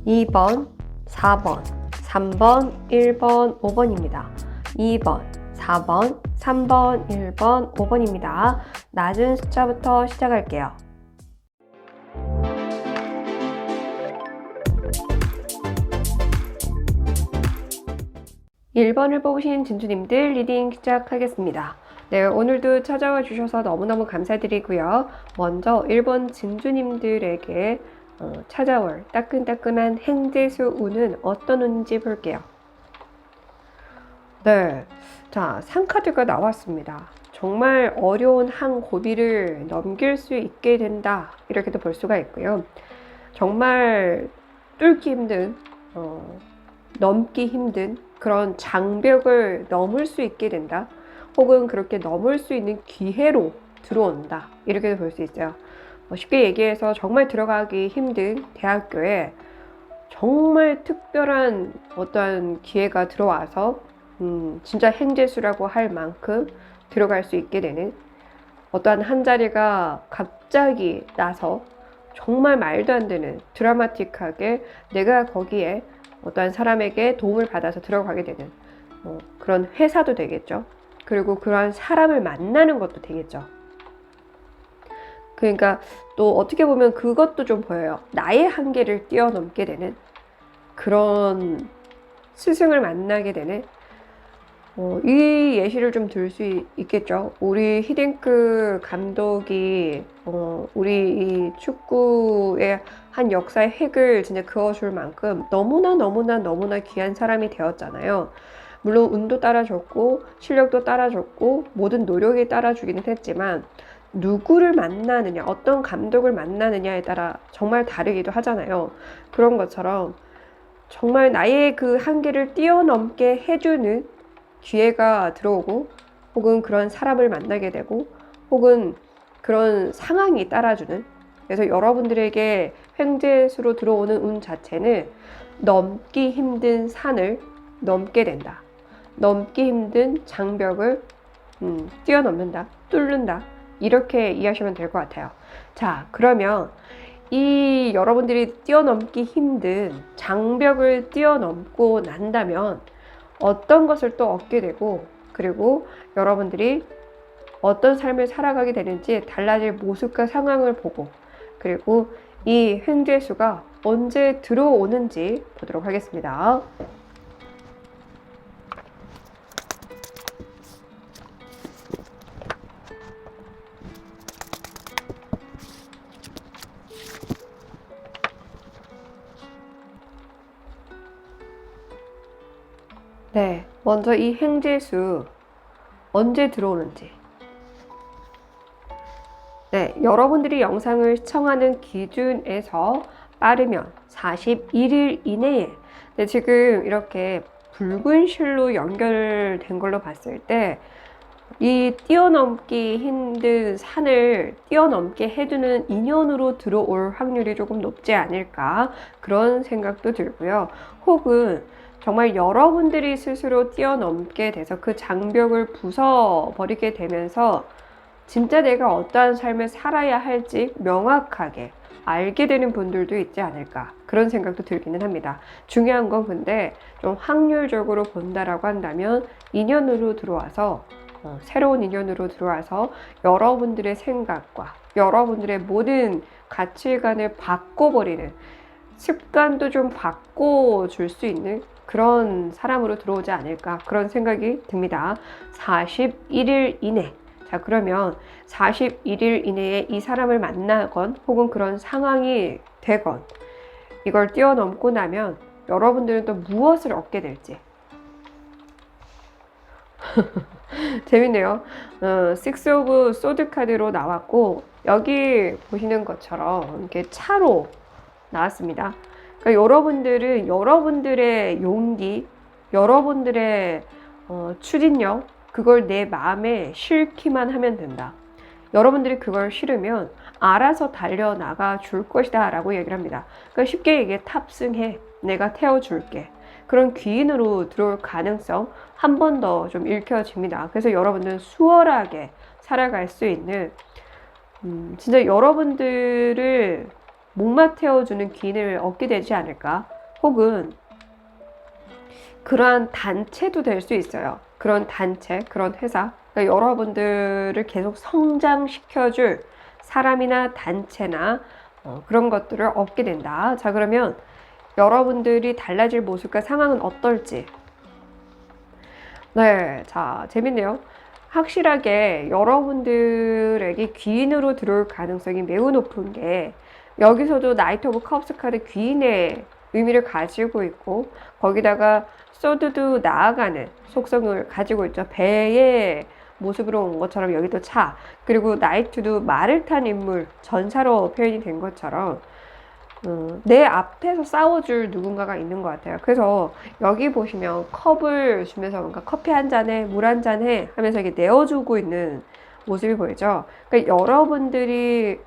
2번, 4번, 3번, 1번, 5번입니다. 2번, 4번, 3번, 1번, 5번입니다. 낮은 숫자부터 시작할게요. (1번을) 뽑으신 진주님들 리딩 시작하겠습니다. 네, 오늘도 찾아와 주셔서 너무너무 감사드리고요. 먼저 1번 진주님들에게 찾아올 따끈따끈한 행재수 운은 어떤 운인지 볼게요. 네, 자, 상카드가 나왔습니다. 정말 어려운 한 고비를 넘길 수 있게 된다, 이렇게도 볼 수가 있고요. 정말 뚫기 힘든, 넘기 힘든 그런 장벽을 넘을 수 있게 된다, 혹은 그렇게 넘을 수 있는 기회로 들어온다, 이렇게도 볼 수 있어요. 쉽게 얘기해서 정말 들어가기 힘든 대학교에 정말 특별한 어떠한 기회가 들어와서 진짜 행재수라고 할 만큼 들어갈 수 있게 되는, 어떠한 한 자리가 갑자기 나서 정말 말도 안 되는 드라마틱하게 내가 거기에 어떠한 사람에게 도움을 받아서 들어가게 되는 그런 회사도 되겠죠. 그리고 그러한 사람을 만나는 것도 되겠죠. 그러니까 또 어떻게 보면 그것도 좀 보여요. 나의 한계를 뛰어넘게 되는 그런 스승을 만나게 되는, 이 예시를 좀 들 수 있겠죠. 우리 히딩크 감독이 우리 이 축구의 한 역사의 획을 진짜 그어줄 만큼 너무나 귀한 사람이 되었잖아요. 물론 운도 따라줬고 실력도 따라줬고 모든 노력이 따라주기는 했지만, 누구를 만나느냐, 어떤 감독을 만나느냐에 따라 정말 다르기도 하잖아요. 그런 것처럼 정말 나의 그 한계를 뛰어넘게 해주는 기회가 들어오고, 혹은 그런 사람을 만나게 되고, 혹은 그런 상황이 따라주는, 그래서 여러분들에게 횡재수로 들어오는 운 자체는 넘기 힘든 산을 넘게 된다, 넘기 힘든 장벽을 뛰어넘는다, 뚫는다, 이렇게 이해하시면 될 것 같아요. 자, 그러면 이 여러분들이 뛰어넘기 힘든 장벽을 뛰어넘고 난다면 어떤 것을 또 얻게 되고, 그리고 여러분들이 어떤 삶을 살아가게 되는지 달라질 모습과 상황을 보고, 그리고 이 횡재수가 언제 들어오는지 보도록 하겠습니다. 네, 먼저 이 행재수 언제 들어오는지. 네, 여러분들이 영상을 시청하는 기준에서 빠르면 41일 이내에, 네, 지금 이렇게 붉은 실로 연결된 걸로 봤을 때 이 뛰어넘기 힘든 산을 뛰어넘게 해주는 인연으로 들어올 확률이 조금 높지 않을까, 그런 생각도 들고요. 혹은 정말 여러분들이 스스로 뛰어넘게 돼서 그 장벽을 부숴버리게 되면서 진짜 내가 어떠한 삶을 살아야 할지 명확하게 알게 되는 분들도 있지 않을까, 그런 생각도 들기는 합니다. 중요한 건 근데 좀 확률적으로 본다라고 한다면 인연으로 들어와서, 새로운 인연으로 들어와서 여러분들의 생각과 여러분들의 모든 가치관을 바꿔버리는, 습관도 좀 바꿔줄 수 있는 그런 사람으로 들어오지 않을까, 그런 생각이 듭니다. 41일 이내. 자, 그러면 41일 이내에 이 사람을 만나건 혹은 그런 상황이 되건 이걸 뛰어넘고 나면 여러분들은 또 무엇을 얻게 될지. 재밌네요. 식스 오브 소드 카드로 나왔고, 여기 보시는 것처럼 이렇게 차로 나왔습니다. 그러니까 여러분들은 여러분들의 용기, 여러분들의 추진력, 그걸 내 마음에 실기만 하면 된다. 여러분들이 그걸 실으면 알아서 달려나가 줄 것이다 라고 얘기를 합니다. 그러니까 쉽게 얘기해, 탑승해, 내가 태워줄게, 그런 귀인으로 들어올 가능성 한 번 더 좀 읽혀집니다. 그래서 여러분들은 수월하게 살아갈 수 있는, 진짜 여러분들을 목마 태워주는 귀인을 얻게 되지 않을까, 혹은 그러한 단체도 될 수 있어요. 그런 단체, 그런 회사. 그러니까 여러분들을 계속 성장시켜줄 사람이나 단체나 그런 것들을 얻게 된다. 자, 그러면 여러분들이 달라질 모습과 상황은 어떨지. 네, 자, 재밌네요. 확실하게 여러분들에게 귀인으로 들어올 가능성이 매우 높은 게 여기서도 나이트 오브 컵스 카드 귀인의 의미를 가지고 있고 거기다가 소드도 나아가는 속성을 가지고 있죠. 배의 모습으로 온 것처럼 여기도 차, 그리고 나이트도 말을 탄 인물, 전사로 표현이 된 것처럼 내 앞에서 싸워줄 누군가가 있는 것 같아요. 그래서 여기 보시면 컵을 주면서 뭔가 커피 한 잔에 물 한 잔에 하면서 이게 내어주고 있는 모습이 보이죠. 그러니까 여러분들이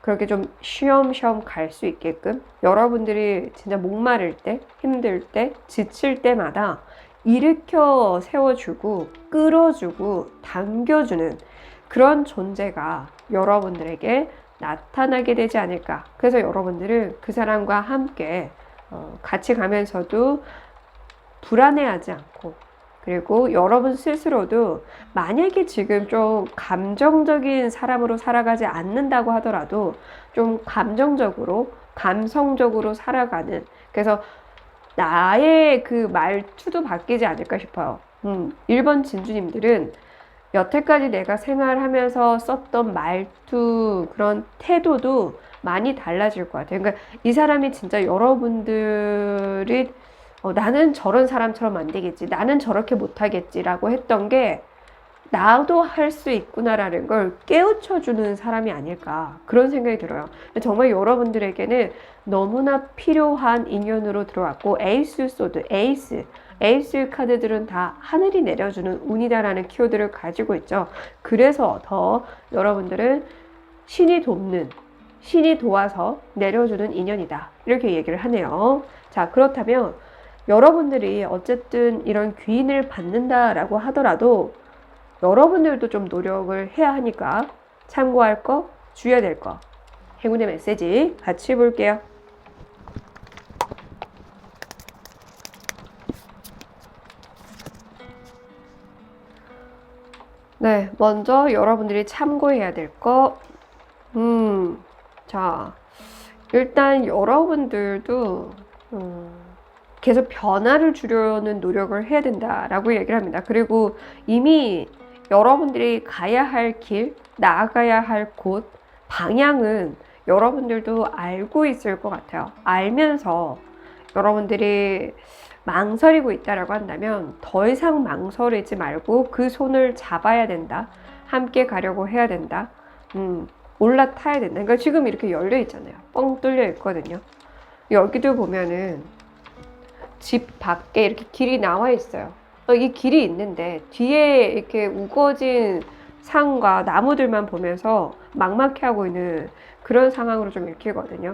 그렇게 좀 쉬엄쉬엄 갈 수 있게끔 여러분들이 진짜 목마를 때, 힘들 때, 지칠 때마다 일으켜 세워주고 끌어주고 당겨주는 그런 존재가 여러분들에게 나타나게 되지 않을까. 그래서 여러분들은 그 사람과 함께 같이 가면서도 불안해하지 않고, 그리고 여러분 스스로도 만약에 지금 좀 감정적인 사람으로 살아가지 않는다고 하더라도 좀 감정적으로, 감성적으로 살아가는, 그래서 나의 그 말투도 바뀌지 않을까 싶어요. 1번 진주님들은 여태까지 내가 생활하면서 썼던 말투, 그런 태도도 많이 달라질 것 같아요. 그러니까 이 사람이 진짜 여러분들이 나는 저런 사람처럼 안 되겠지, 나는 저렇게 못하겠지라고 했던 게 나도 할 수 있구나라는 걸 깨우쳐주는 사람이 아닐까, 그런 생각이 들어요. 정말 여러분들에게는 너무나 필요한 인연으로 들어왔고, 에이스 소드, 에이스 카드들은 다 하늘이 내려주는 운이다라는 키워드를 가지고 있죠. 그래서 더 여러분들은 신이 돕는, 신이 도와서 내려주는 인연이다, 이렇게 얘기를 하네요. 자, 그렇다면 여러분들이 어쨌든 이런 귀인을 받는다라고 하더라도 여러분들도 좀 노력을 해야 하니까 참고할 거, 주의해야 될 거, 행운의 메시지 같이 볼게요. 네, 먼저 여러분들이 참고해야 될 거, 자, 일단 여러분들도 계속 변화를 주려는 노력을 해야 된다라고 얘기를 합니다. 그리고 이미 여러분들이 가야 할 길, 나아가야 할 곳, 방향은 여러분들도 알고 있을 것 같아요. 알면서 여러분들이 망설이고 있다라고 한다면 더 이상 망설이지 말고 그 손을 잡아야 된다. 함께 가려고 해야 된다. 올라타야 된다. 그러니까 지금 이렇게 열려 있잖아요. 뻥 뚫려 있거든요. 여기도 보면은 집 밖에 이렇게 길이 나와 있어요. 이 길이 있는데 뒤에 이렇게 우거진 산과 나무들만 보면서 막막해 하고 있는 그런 상황으로 좀 읽히거든요.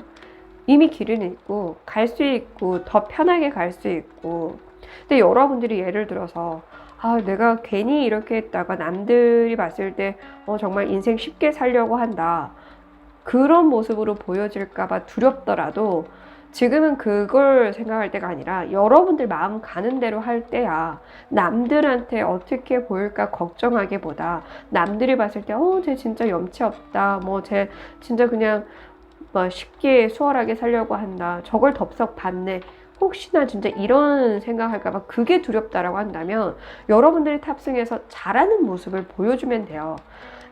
이미 길은 있고 갈 수 있고 더 편하게 갈 수 있고, 근데 여러분들이 예를 들어서 내가 괜히 이렇게 했다가 남들이 봤을 때 정말 인생 쉽게 살려고 한다, 그런 모습으로 보여질까봐 두렵더라도 지금은 그걸 생각할 때가 아니라 여러분들 마음 가는 대로 할 때야. 남들한테 어떻게 보일까 걱정하기보다 남들이 봤을 때 쟤 진짜 염치 없다, 쟤 진짜 그냥 쉽게 수월하게 살려고 한다, 저걸 덥석 봤네, 혹시나 진짜 이런 생각할까봐 그게 두렵다라고 한다면 여러분들이 탑승해서 잘하는 모습을 보여주면 돼요.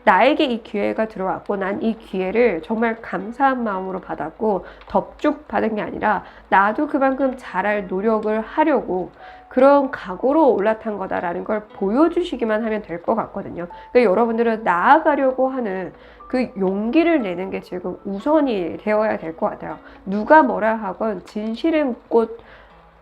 나에게 이 기회가 들어왔고 난 이 기회를 정말 감사한 마음으로 받았고 덥죽 받은 게 아니라 나도 그만큼 잘할 노력을 하려고 그런 각오로 올라탄 거다라는 걸 보여주시기만 하면 될 것 같거든요. 그러니까 여러분들은 나아가려고 하는 그 용기를 내는 게 지금 우선이 되어야 될 것 같아요. 누가 뭐라 하건 진실은 꼭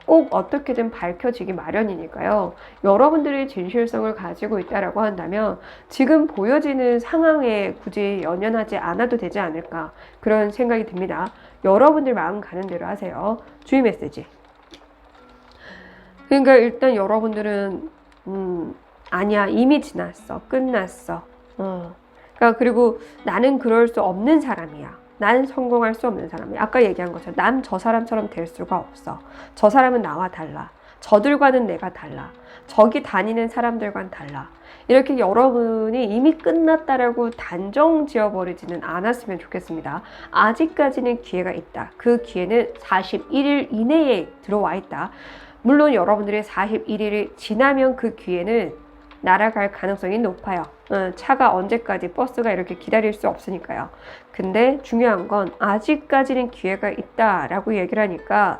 어떻게든 밝혀지기 마련이니까요. 여러분들이 진실성을 가지고 있다라고 한다면 지금 보여지는 상황에 굳이 연연하지 않아도 되지 않을까, 그런 생각이 듭니다. 여러분들 마음 가는 대로 하세요. 주의 메시지. 그러니까 일단 여러분들은 아니야, 이미 지났어, 끝났어. 그러니까 그리고 나는 그럴 수 없는 사람이야, 나는 성공할 수 없는 사람이야. 아까 얘기한 것처럼 난 저 사람처럼 될 수가 없어. 저 사람은 나와 달라. 저들과는 내가 달라. 저기 다니는 사람들과는 달라. 이렇게 여러분이 이미 끝났다라고 단정 지어버리지는 않았으면 좋겠습니다. 아직까지는 기회가 있다. 그 기회는 41일 이내에 들어와 있다. 물론 여러분들의 41일이 지나면 그 기회는 날아갈 가능성이 높아요. 차가 언제까지 버스가 이렇게 기다릴 수 없으니까요. 근데 중요한 건 아직까지는 기회가 있다라고 얘기를 하니까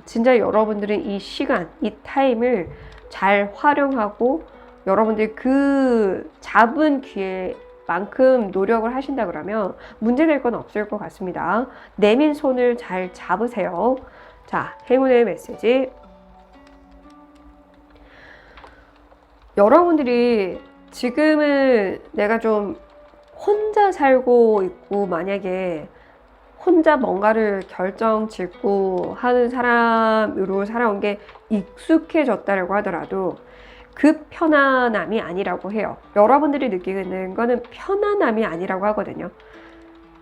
진짜 여러분들은 이 시간, 이 타임을 잘 활용하고 여러분들이 그 잡은 기회만큼 노력을 하신다 그러면 문제될 건 없을 것 같습니다. 내민 손을 잘 잡으세요. 자, 행운의 메시지. 여러분들이 지금은 내가 좀 혼자 살고 있고 만약에 혼자 뭔가를 결정 짓고 하는 사람으로 살아온 게 익숙해졌다고 하더라도 그 편안함이 아니라고 해요. 여러분들이 느끼는 거는 편안함이 아니라고 하거든요.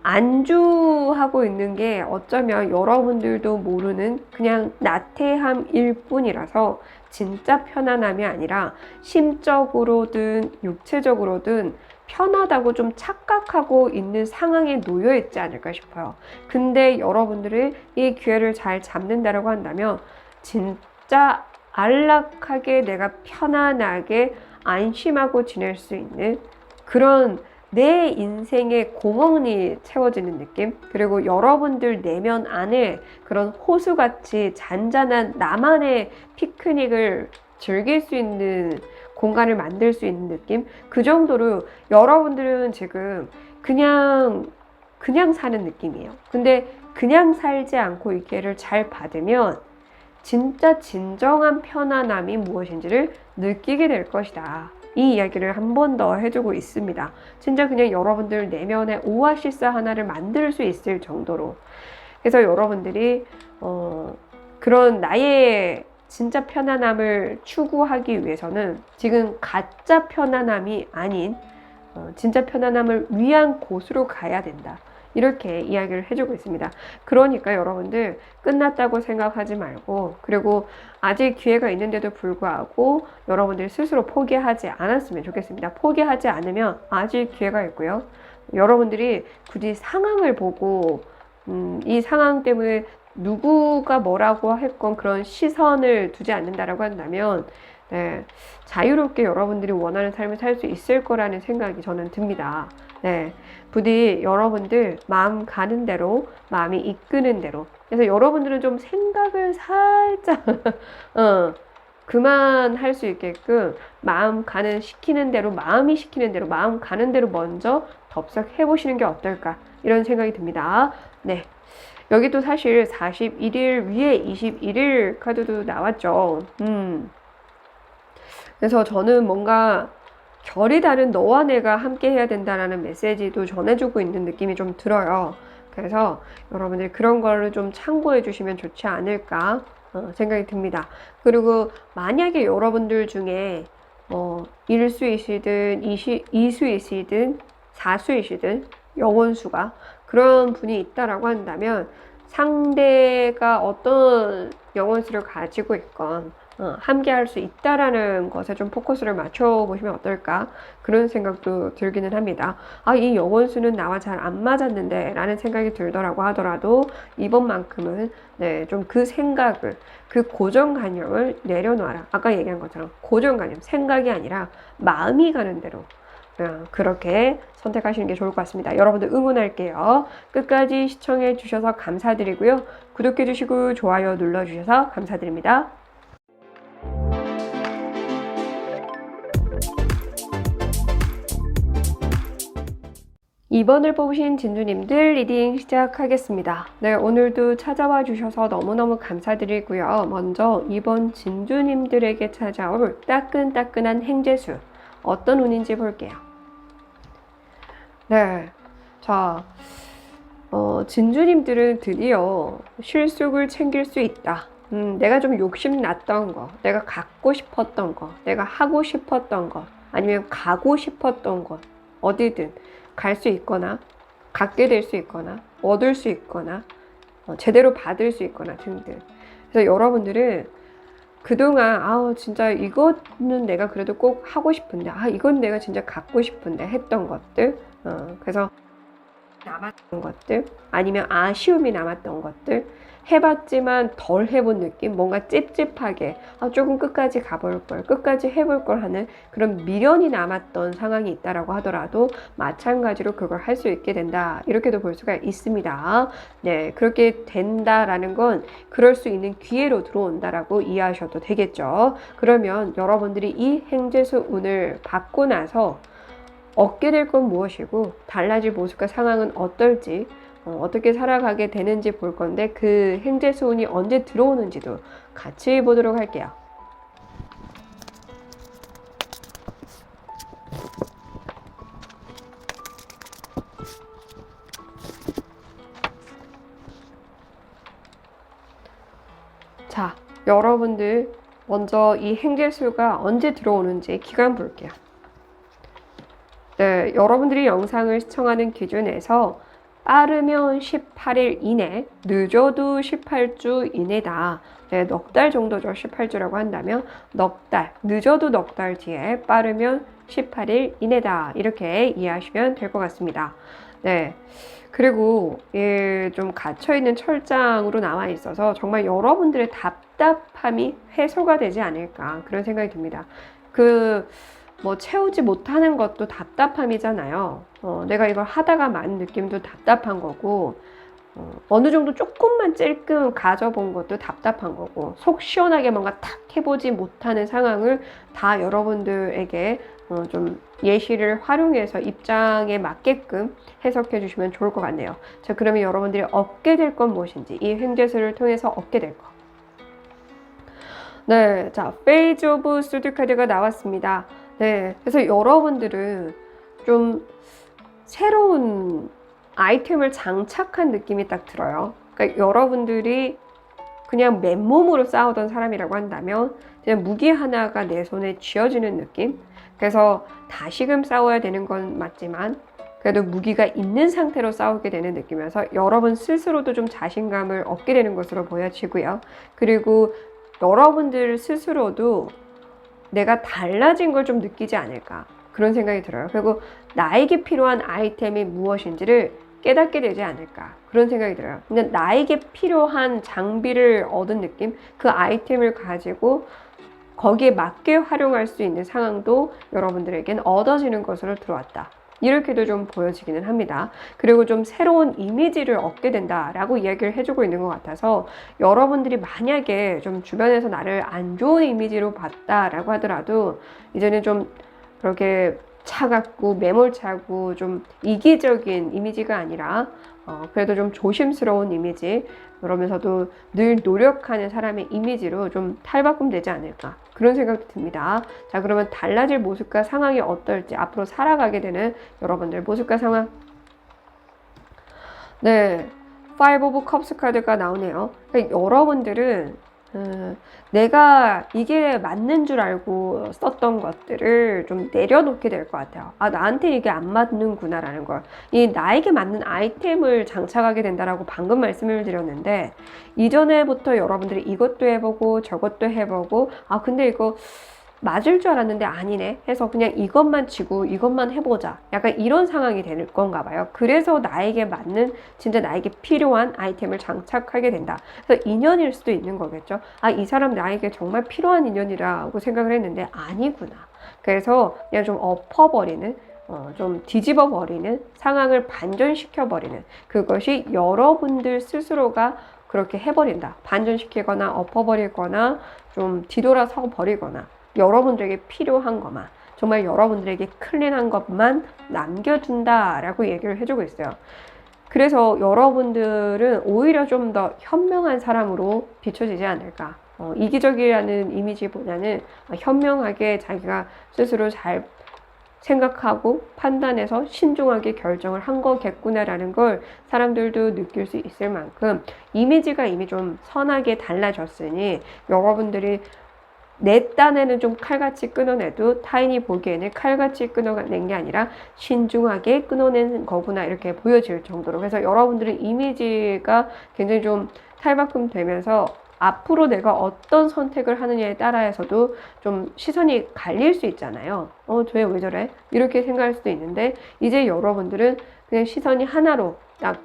안주하고 있는 게 어쩌면 여러분들도 모르는 그냥 나태함일 뿐이라서 진짜 편안함이 아니라 심적으로든 육체적으로든 편하다고 좀 착각하고 있는 상황에 놓여 있지 않을까 싶어요. 근데 여러분들이 이 기회를 잘 잡는다고 한다면 진짜 안락하게 내가 편안하게 안심하고 지낼 수 있는 그런 내 인생의 공원이 채워지는 느낌, 그리고 여러분들 내면 안에 그런 호수같이 잔잔한 나만의 피크닉을 즐길 수 있는 공간을 만들 수 있는 느낌, 그 정도로 여러분들은 지금 그냥 사는 느낌이에요. 근데 그냥 살지 않고 이 기회를 잘 받으면 진짜 진정한 편안함이 무엇인지를 느끼게 될 것이다. 이 이야기를 한 번 더 해주고 있습니다. 진짜 그냥 여러분들 내면의 오아시스 하나를 만들 수 있을 정도로. 그래서 여러분들이 그런 나의 진짜 편안함을 추구하기 위해서는 지금 가짜 편안함이 아닌 진짜 편안함을 위한 곳으로 가야 된다. 이렇게 이야기를 해주고 있습니다. 그러니까 여러분들 끝났다고 생각하지 말고, 그리고 아직 기회가 있는데도 불구하고 여러분들 스스로 포기하지 않았으면 좋겠습니다. 포기하지 않으면 아직 기회가 있고요. 여러분들이 굳이 상황을 보고 이 상황 때문에 누구가 뭐라고 했건 그런 시선을 두지 않는다라고 한다면 네, 자유롭게 여러분들이 원하는 삶을 살 수 있을 거라는 생각이 저는 듭니다. 네, 부디 여러분들 마음 가는 대로, 마음이 이끄는 대로. 그래서 여러분들은 좀 생각을 살짝 그만할 수 있게끔 마음 가는 시키는 대로, 마음이 시키는 대로, 마음 가는 대로 먼저 덥석 해보시는 게 어떨까 이런 생각이 듭니다. 네, 여기도 사실 41일 위에 21일 카드도 나왔죠. 그래서 저는 뭔가 결이 다른 너와 내가 함께 해야 된다라는 메시지도 전해주고 있는 느낌이 좀 들어요. 그래서 여러분들 그런 거를 좀 참고해 주시면 좋지 않을까 생각이 듭니다. 그리고 만약에 여러분들 중에 1수이시든 2수이시든 4수이시든 영혼수가 그런 분이 있다라고 한다면 상대가 어떤 영혼수를 가지고 있건 함께 할 수 있다라는 것에 좀 포커스를 맞춰보시면 어떨까 그런 생각도 들기는 합니다. 아, 이 영혼수는 나와 잘 안 맞았는데 라는 생각이 들더라고 하더라도 이번만큼은 네, 좀 그 생각을, 그 고정관념을 내려놔라. 아까 얘기한 것처럼 고정관념, 생각이 아니라 마음이 가는 대로 그렇게 선택하시는 게 좋을 것 같습니다. 여러분들 응원할게요. 끝까지 시청해 주셔서 감사드리고요. 구독해 주시고 좋아요 눌러 주셔서 감사드립니다. 이번을 뽑으신 진주님들 리딩 시작하겠습니다. 네, 오늘도 찾아와 주셔서 너무너무 감사드리고요. 먼저 이번 진주님들에게 찾아올 따끈따끈한 행재수 어떤 운인지 볼게요. 네, 자, 진주님들은 드디어 실속을 챙길 수 있다. 내가 좀 욕심났던 거, 내가 갖고 싶었던 거, 내가 하고 싶었던 거, 아니면 가고 싶었던 것, 어디든 갈 수 있거나 갖게 될 수 있거나 얻을 수 있거나 제대로 받을 수 있거나 등등. 그래서 여러분들은 그동안 진짜 이거는 내가 그래도 꼭 하고 싶은데 이건 내가 진짜 갖고 싶은데 했던 것들, 그래서 남았던 것들, 아니면 아쉬움이 남았던 것들, 해봤지만 덜 해본 느낌, 뭔가 찝찝하게 조금 끝까지 가볼 걸, 끝까지 해볼 걸 하는 그런 미련이 남았던 상황이 있다라고 하더라도 마찬가지로 그걸 할 수 있게 된다, 이렇게도 볼 수가 있습니다. 네, 그렇게 된다라는 건 그럴 수 있는 기회로 들어온다라고 이해하셔도 되겠죠. 그러면 여러분들이 이 행재수 운을 받고 나서 얻게 될 건 무엇이고 달라질 모습과 상황은 어떨지, 어떻게 살아가게 되는지 볼 건데, 그 행재수운이 언제 들어오는지도 같이 보도록 할게요. 자, 여러분들 먼저 이 행재수가 언제 들어오는지 기간 볼게요. 네, 여러분들이 영상을 시청하는 기준에서 빠르면 18일 이내, 늦어도 18주 이내다. 네, 넉 달 정도죠. 18주라고 한다면 넉 달, 늦어도 넉 달 뒤에, 빠르면 18일 이내다. 이렇게 이해하시면 될 것 같습니다. 네, 그리고 좀 갇혀있는 철장으로 나와 있어서 정말 여러분들의 답답함이 해소가 되지 않을까, 그런 생각이 듭니다. 채우지 못하는 것도 답답함이잖아요. 내가 이걸 하다가 만 느낌도 답답한 거고, 어느 정도 조금만 찔끔 가져본 것도 답답한 거고, 속 시원하게 뭔가 탁 해보지 못하는 상황을 다 여러분들에게 좀 예시를 활용해서 입장에 맞게끔 해석해 주시면 좋을 것 같네요. 자, 그러면 여러분들이 얻게 될 건 무엇인지, 이 횡재수를 통해서 얻게 될 것. 네, 자, 페이지 오브 스튜디 카드가 나왔습니다. 네, 그래서 여러분들은 좀 새로운 아이템을 장착한 느낌이 딱 들어요. 그러니까 여러분들이 그냥 맨몸으로 싸우던 사람이라고 한다면 그냥 무기 하나가 내 손에 쥐어지는 느낌? 그래서 다시금 싸워야 되는 건 맞지만 그래도 무기가 있는 상태로 싸우게 되는 느낌이어서 여러분 스스로도 좀 자신감을 얻게 되는 것으로 보여지고요. 그리고 여러분들 스스로도 내가 달라진 걸 좀 느끼지 않을까, 그런 생각이 들어요. 그리고 나에게 필요한 아이템이 무엇인지를 깨닫게 되지 않을까, 그런 생각이 들어요. 근데 나에게 필요한 장비를 얻은 느낌, 그 아이템을 가지고 거기에 맞게 활용할 수 있는 상황도 여러분들에겐 얻어지는 것으로 들어왔다, 이렇게도 좀 보여지기는 합니다. 그리고 좀 새로운 이미지를 얻게 된다라고 이야기를 해주고 있는 것 같아서, 여러분들이 만약에 좀 주변에서 나를 안 좋은 이미지로 봤다라고 하더라도 이제는 좀 그렇게 차갑고 매몰차고 좀 이기적인 이미지가 아니라 그래도 좀 조심스러운 이미지, 그러면서도 늘 노력하는 사람의 이미지로 좀 탈바꿈되지 않을까, 그런 생각도 듭니다. 자, 그러면 달라질 모습과 상황이 어떨지, 앞으로 살아가게 되는 여러분들 모습과 상황. 네, Five of Cups 카드가 나오네요. 그러니까 여러분들은 내가 이게 맞는 줄 알고 썼던 것들을 좀 내려놓게 될 것 같아요. 나한테 이게 안 맞는구나 라는 걸. 이 나에게 맞는 아이템을 장착하게 된다라고 방금 말씀을 드렸는데, 이전에부터 여러분들이 이것도 해보고 저것도 해보고 근데 이거 맞을 줄 알았는데 아니네 해서 그냥 이것만 치고 이것만 해보자, 약간 이런 상황이 될 건가 봐요. 그래서 나에게 맞는, 진짜 나에게 필요한 아이템을 장착하게 된다. 그래서 인연일 수도 있는 거겠죠. 이 사람 나에게 정말 필요한 인연이라고 생각을 했는데 아니구나. 그래서 그냥 좀 엎어버리는, 좀 뒤집어 버리는, 상황을 반전시켜 버리는, 그것이 여러분들 스스로가 그렇게 해버린다. 반전시키거나 엎어버리거나 좀 뒤돌아서 버리거나, 여러분들에게 필요한 것만, 정말 여러분들에게 클린한 것만 남겨둔다라고 얘기를 해주고 있어요. 그래서 여러분들은 오히려 좀 더 현명한 사람으로 비춰지지 않을까. 이기적이라는 이미지보다는 현명하게 자기가 스스로 잘 생각하고 판단해서 신중하게 결정을 한 거겠구나라는 걸 사람들도 느낄 수 있을 만큼 이미지가 이미 좀 선하게 달라졌으니, 여러분들이 내 딴에는 좀 칼같이 끊어내도 타인이 보기에는 칼같이 끊어낸 게 아니라 신중하게 끊어낸 거구나 이렇게 보여질 정도로. 그래서 여러분들의 이미지가 굉장히 좀 탈바꿈 되면서 앞으로 내가 어떤 선택을 하느냐에 따라서도 좀 시선이 갈릴 수 있잖아요. 쟤 왜 저래? 이렇게 생각할 수도 있는데 이제 여러분들은 그냥 시선이 하나로 딱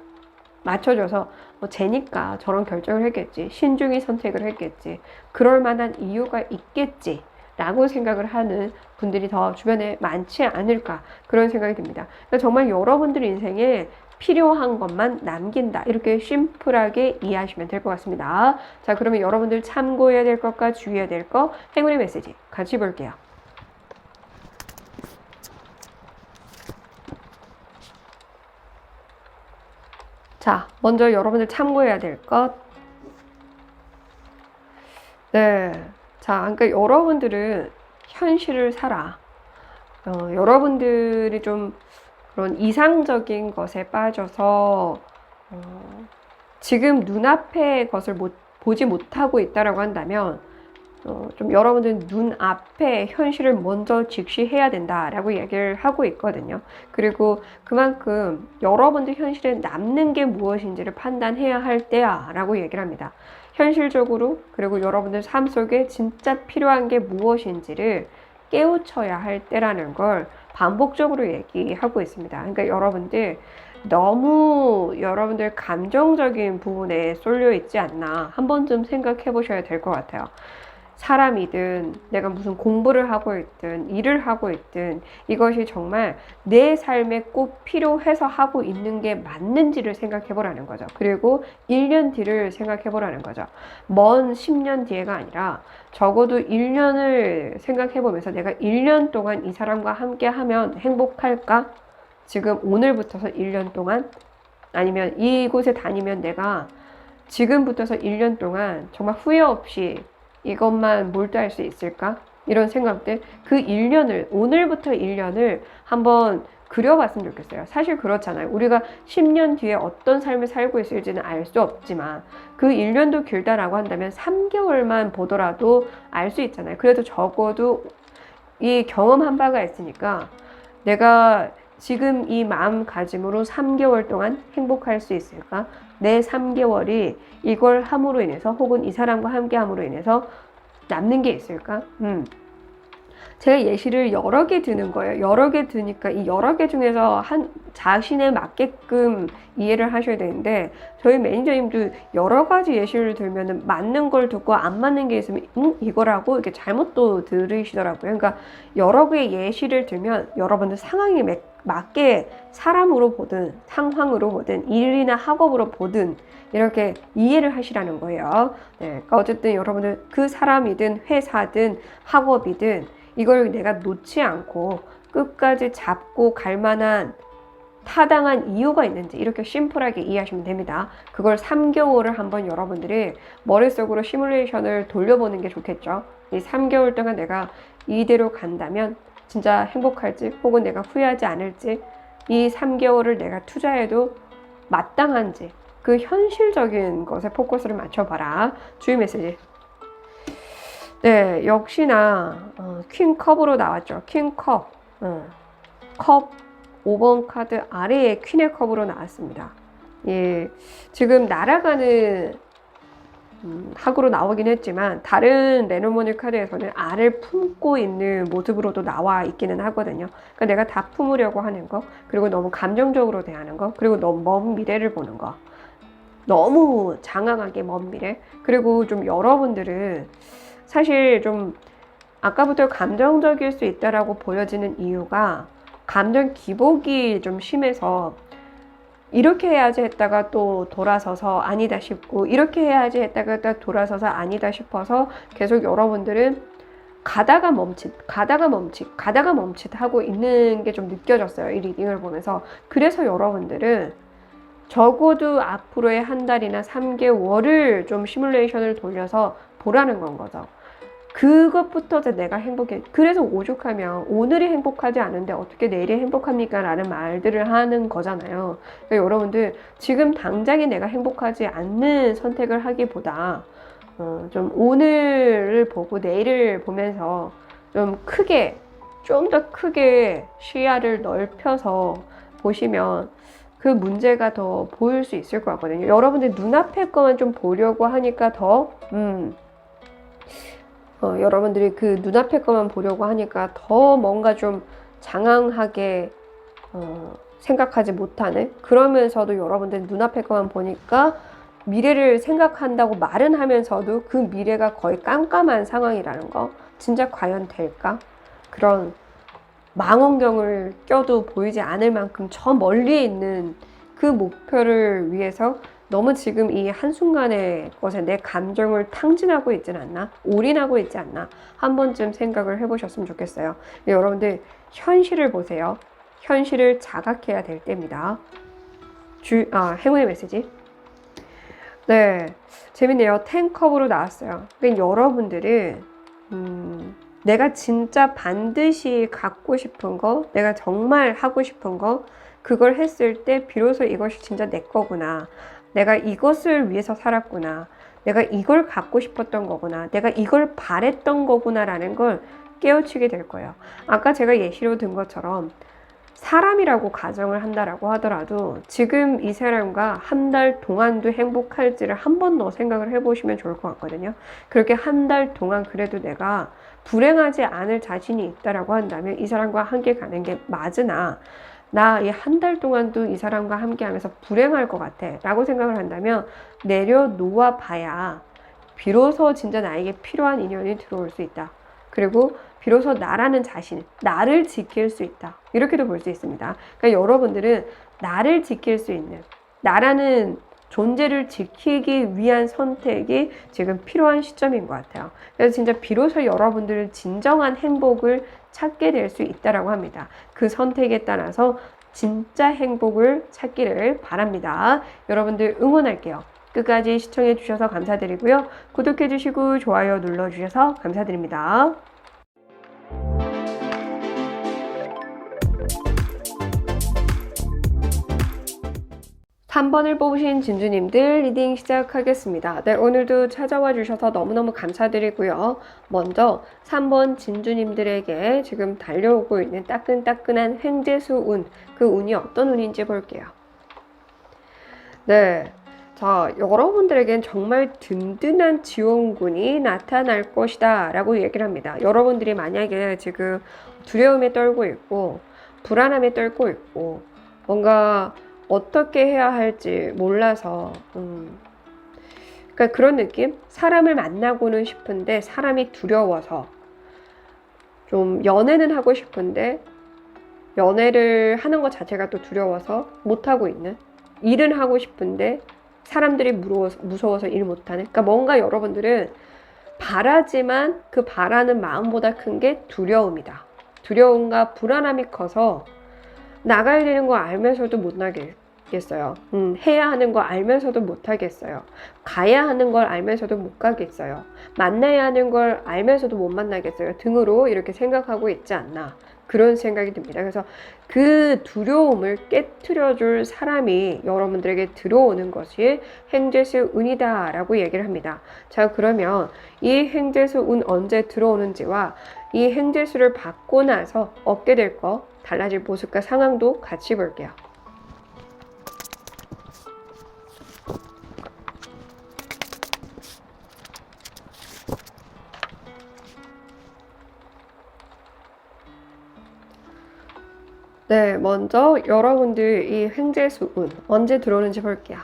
맞춰줘서 쟤니까 저런 결정을 했겠지. 신중히 선택을 했겠지. 그럴 만한 이유가 있겠지. 라고 생각을 하는 분들이 더 주변에 많지 않을까 그런 생각이 듭니다. 그러니까 정말 여러분들 인생에 필요한 것만 남긴다. 이렇게 심플하게 이해하시면 될 것 같습니다. 자, 그러면 여러분들 참고해야 될 것과 주의해야 될 것, 행운의 메시지 같이 볼게요. 자, 먼저 여러분들 참고해야 될 것. 네. 자, 그러니까 여러분들은 현실을 살아. 여러분들이 좀 그런 이상적인 것에 빠져서 지금 눈앞의 것을 보지 못하고 있다라고 한다면 좀 여러분들은 눈앞에 현실을 먼저 직시해야 된다라고 얘기를 하고 있거든요. 그리고 그만큼 여러분들 현실에 남는 게 무엇인지를 판단해야 할 때야 라고 얘기를 합니다. 현실적으로 그리고 여러분들 삶 속에 진짜 필요한 게 무엇인지를 깨우쳐야 할 때라는 걸 반복적으로 얘기하고 있습니다. 그러니까 여러분들 너무 여러분들 감정적인 부분에 쏠려 있지 않나 한 번쯤 생각해 보셔야 될 것 같아요. 사람이든 내가 무슨 공부를 하고 있든 일을 하고 있든 이것이 정말 내 삶에 꼭 필요해서 하고 있는 게 맞는지를 생각해 보라는 거죠. 그리고 1년 뒤를 생각해 보라는 거죠. 먼 10년 뒤에가 아니라 적어도 1년을 생각해 보면서 내가 1년 동안 이 사람과 함께 하면 행복할까? 지금 오늘부터서 1년 동안 아니면 이곳에 다니면 내가 지금부터서 1년 동안 정말 후회 없이 이것만 몰두할 수 있을까? 이런 생각들, 그 1년을, 오늘부터 1년을 한번 그려봤으면 좋겠어요. 사실 그렇잖아요. 우리가 10년 뒤에 어떤 삶을 살고 있을지는 알 수 없지만 그 1년도 길다라고 한다면 3개월만 보더라도 알 수 있잖아요. 그래도 적어도 이 경험한 바가 있으니까 내가 지금 이 마음가짐으로 3개월 동안 행복할 수 있을까? 내 3개월이 이걸 함으로 인해서 혹은 이 사람과 함께 함으로 인해서 남는 게 있을까? 제가 예시를 여러 개 드는 거예요. 여러 개 드니까 이 여러 개 중에서 한 자신에 맞게끔 이해를 하셔야 되는데 저희 매니저님도 여러 가지 예시를 들면은 맞는 걸 듣고 안 맞는 게 있으면 이거라고 이렇게 잘못 또 들으시더라고요. 그러니까 여러 개의 예시를 들면 여러분들 상황에 맞게 사람으로 보든 상황으로 보든 일이나 학업으로 보든 이렇게 이해를 하시라는 거예요. 네, 그러니까 어쨌든 여러분들 그 사람이든 회사든 학업이든 이걸 내가 놓지 않고 끝까지 잡고 갈 만한 타당한 이유가 있는지 이렇게 심플하게 이해하시면 됩니다. 그걸 3개월을 한번 여러분들이 머릿속으로 시뮬레이션을 돌려보는 게 좋겠죠. 이 3개월 동안 내가 이대로 간다면 진짜 행복할지 혹은 내가 후회하지 않을지 이 3개월을 내가 투자해도 마땅한지 그 현실적인 것에 포커스를 맞춰봐라. 주의 메시지. 네, 역시나 퀸컵으로 나왔죠. 퀸컵. 컵 5번 카드 아래에 퀸의 컵으로 나왔습니다. 예, 지금 날아가는 학으로 나오긴 했지만 다른 레노모니 카드에서는 알을 품고 있는 모습으로도 나와 있기는 하거든요. 그러니까 내가 다 품으려고 하는 거, 그리고 너무 감정적으로 대하는 거, 그리고 너무 먼 미래를 보는 거, 너무 장황하게 먼 미래. 그리고 좀 여러분들은 사실 좀 아까부터 감정적일 수 있다라고 보여지는 이유가 감정 기복이 좀 심해서 이렇게 해야지 했다가 또 돌아서서 아니다 싶고 이렇게 해야지 했다가 또 돌아서서 아니다 싶어서 계속 여러분들은 가다가 멈칫 하고 있는 게 좀 느껴졌어요. 이 리딩을 보면서. 그래서 여러분들은 적어도 앞으로의 한 달이나 3개월을 좀 시뮬레이션을 돌려서 보라는 건 거죠. 그것부터 내가 행복해. 그래서 오죽하면 오늘이 행복하지 않은데 어떻게 내일이 행복합니까? 라는 말들을 하는 거잖아요. 그러니까 여러분들 지금 당장에 내가 행복하지 않는 선택을 하기보다 좀 오늘을 보고 내일을 보면서 좀 더 크게 시야를 넓혀서 보시면 그 문제가 더 보일 수 있을 것 같거든요. 여러분들 눈앞에 것만 좀 보려고 하니까 여러분들이 그 눈앞에 것만 보려고 하니까 더 뭔가 좀 장황하게 생각하지 못하는, 그러면서도 여러분들 눈앞에 것만 보니까 미래를 생각한다고 말은 하면서도 그 미래가 거의 깜깜한 상황이라는 거, 진짜 과연 될까? 그런 망원경을 껴도 보이지 않을 만큼 저 멀리에 있는 그 목표를 위해서 너무 지금 이 한순간의 것에 내 감정을 탕진하고 있진 않나? 올인하고 있지 않나? 한 번쯤 생각을 해보셨으면 좋겠어요. 여러분들 현실을 보세요. 현실을 자각해야 될 때입니다. 행운의 메시지. 네, 재밌네요. 10컵으로 나왔어요. 그러니까 여러분들은 내가 진짜 반드시 갖고 싶은 거, 내가 정말 하고 싶은 거, 그걸 했을 때 비로소 이것이 진짜 내 거구나. 내가 이것을 위해서 살았구나. 내가 이걸 갖고 싶었던 거구나. 내가 이걸 바랬던 거구나 라는 걸 깨우치게 될 거예요. 아까 제가 예시로 든 것처럼 사람이라고 가정을 한다라고 하더라도 지금 이 사람과 한 달 동안도 행복할지를 한 번 더 생각을 해보시면 좋을 것 같거든요. 그렇게 한 달 동안 그래도 내가 불행하지 않을 자신이 있다라고 한다면 이 사람과 함께 가는 게 맞으나, 나 이 한 달 동안도 이 사람과 함께 하면서 불행할 것 같아 라고 생각을 한다면 내려놓아 봐야 비로소 진짜 나에게 필요한 인연이 들어올 수 있다. 그리고 비로소 나라는 자신, 나를 지킬 수 있다. 이렇게도 볼 수 있습니다. 그러니까 여러분들은 나를 지킬 수 있는, 나라는 존재를 지키기 위한 선택이 지금 필요한 시점인 것 같아요. 그래서 진짜 비로소 여러분들은 진정한 행복을 찾게 될 수 있다라고 합니다. 그 선택에 따라서 진짜 행복을 찾기를 바랍니다. 여러분들 응원할게요. 끝까지 시청해 주셔서 감사드리고요. 구독해 주시고 좋아요 눌러 주셔서 감사드립니다. 3번을 뽑으신 진주님들 리딩 시작하겠습니다. 네, 오늘도 찾아와 주셔서 너무너무 감사드리고요. 먼저 3번 진주님들에게 지금 달려오고 있는 따끈따끈한 횡재수 운, 그 운이 어떤 운인지 볼게요. 네, 자, 여러분들에겐 정말 든든한 지원군이 나타날 것이다 라고 얘기를 합니다. 여러분들이 만약에 지금 두려움에 떨고 있고 불안함에 떨고 있고 뭔가 어떻게 해야 할지 몰라서 그러니까 그런 느낌? 사람을 만나고는 싶은데 사람이 두려워서, 좀 연애는 하고 싶은데 연애를 하는 것 자체가 또 두려워서 못하고 있는, 일은 하고 싶은데 사람들이 무서워서 일 못하는, 그러니까 뭔가 여러분들은 바라지만 그 바라는 마음보다 큰 게 두려움이다. 두려움과 불안함이 커서 나가야 되는 거 알면서도 못 나겠어요. 해야 하는 거 알면서도 못 하겠어요. 가야 하는 걸 알면서도 못 가겠어요. 만나야 하는 걸 알면서도 못 만나겠어요. 등으로 이렇게 생각하고 있지 않나, 그런 생각이 듭니다. 그래서 그 두려움을 깨트려줄 사람이 여러분들에게 들어오는 것이 행재수 운이다 라고 얘기를 합니다. 자, 그러면 이 행재수 운 언제 들어오는지와 이 행재수를 받고 나서 얻게 될 거, 달라질 모습과 상황도 같이 볼게요. 네, 먼저 여러분들 이 횡재수 운 언제 들어오는지 볼게요.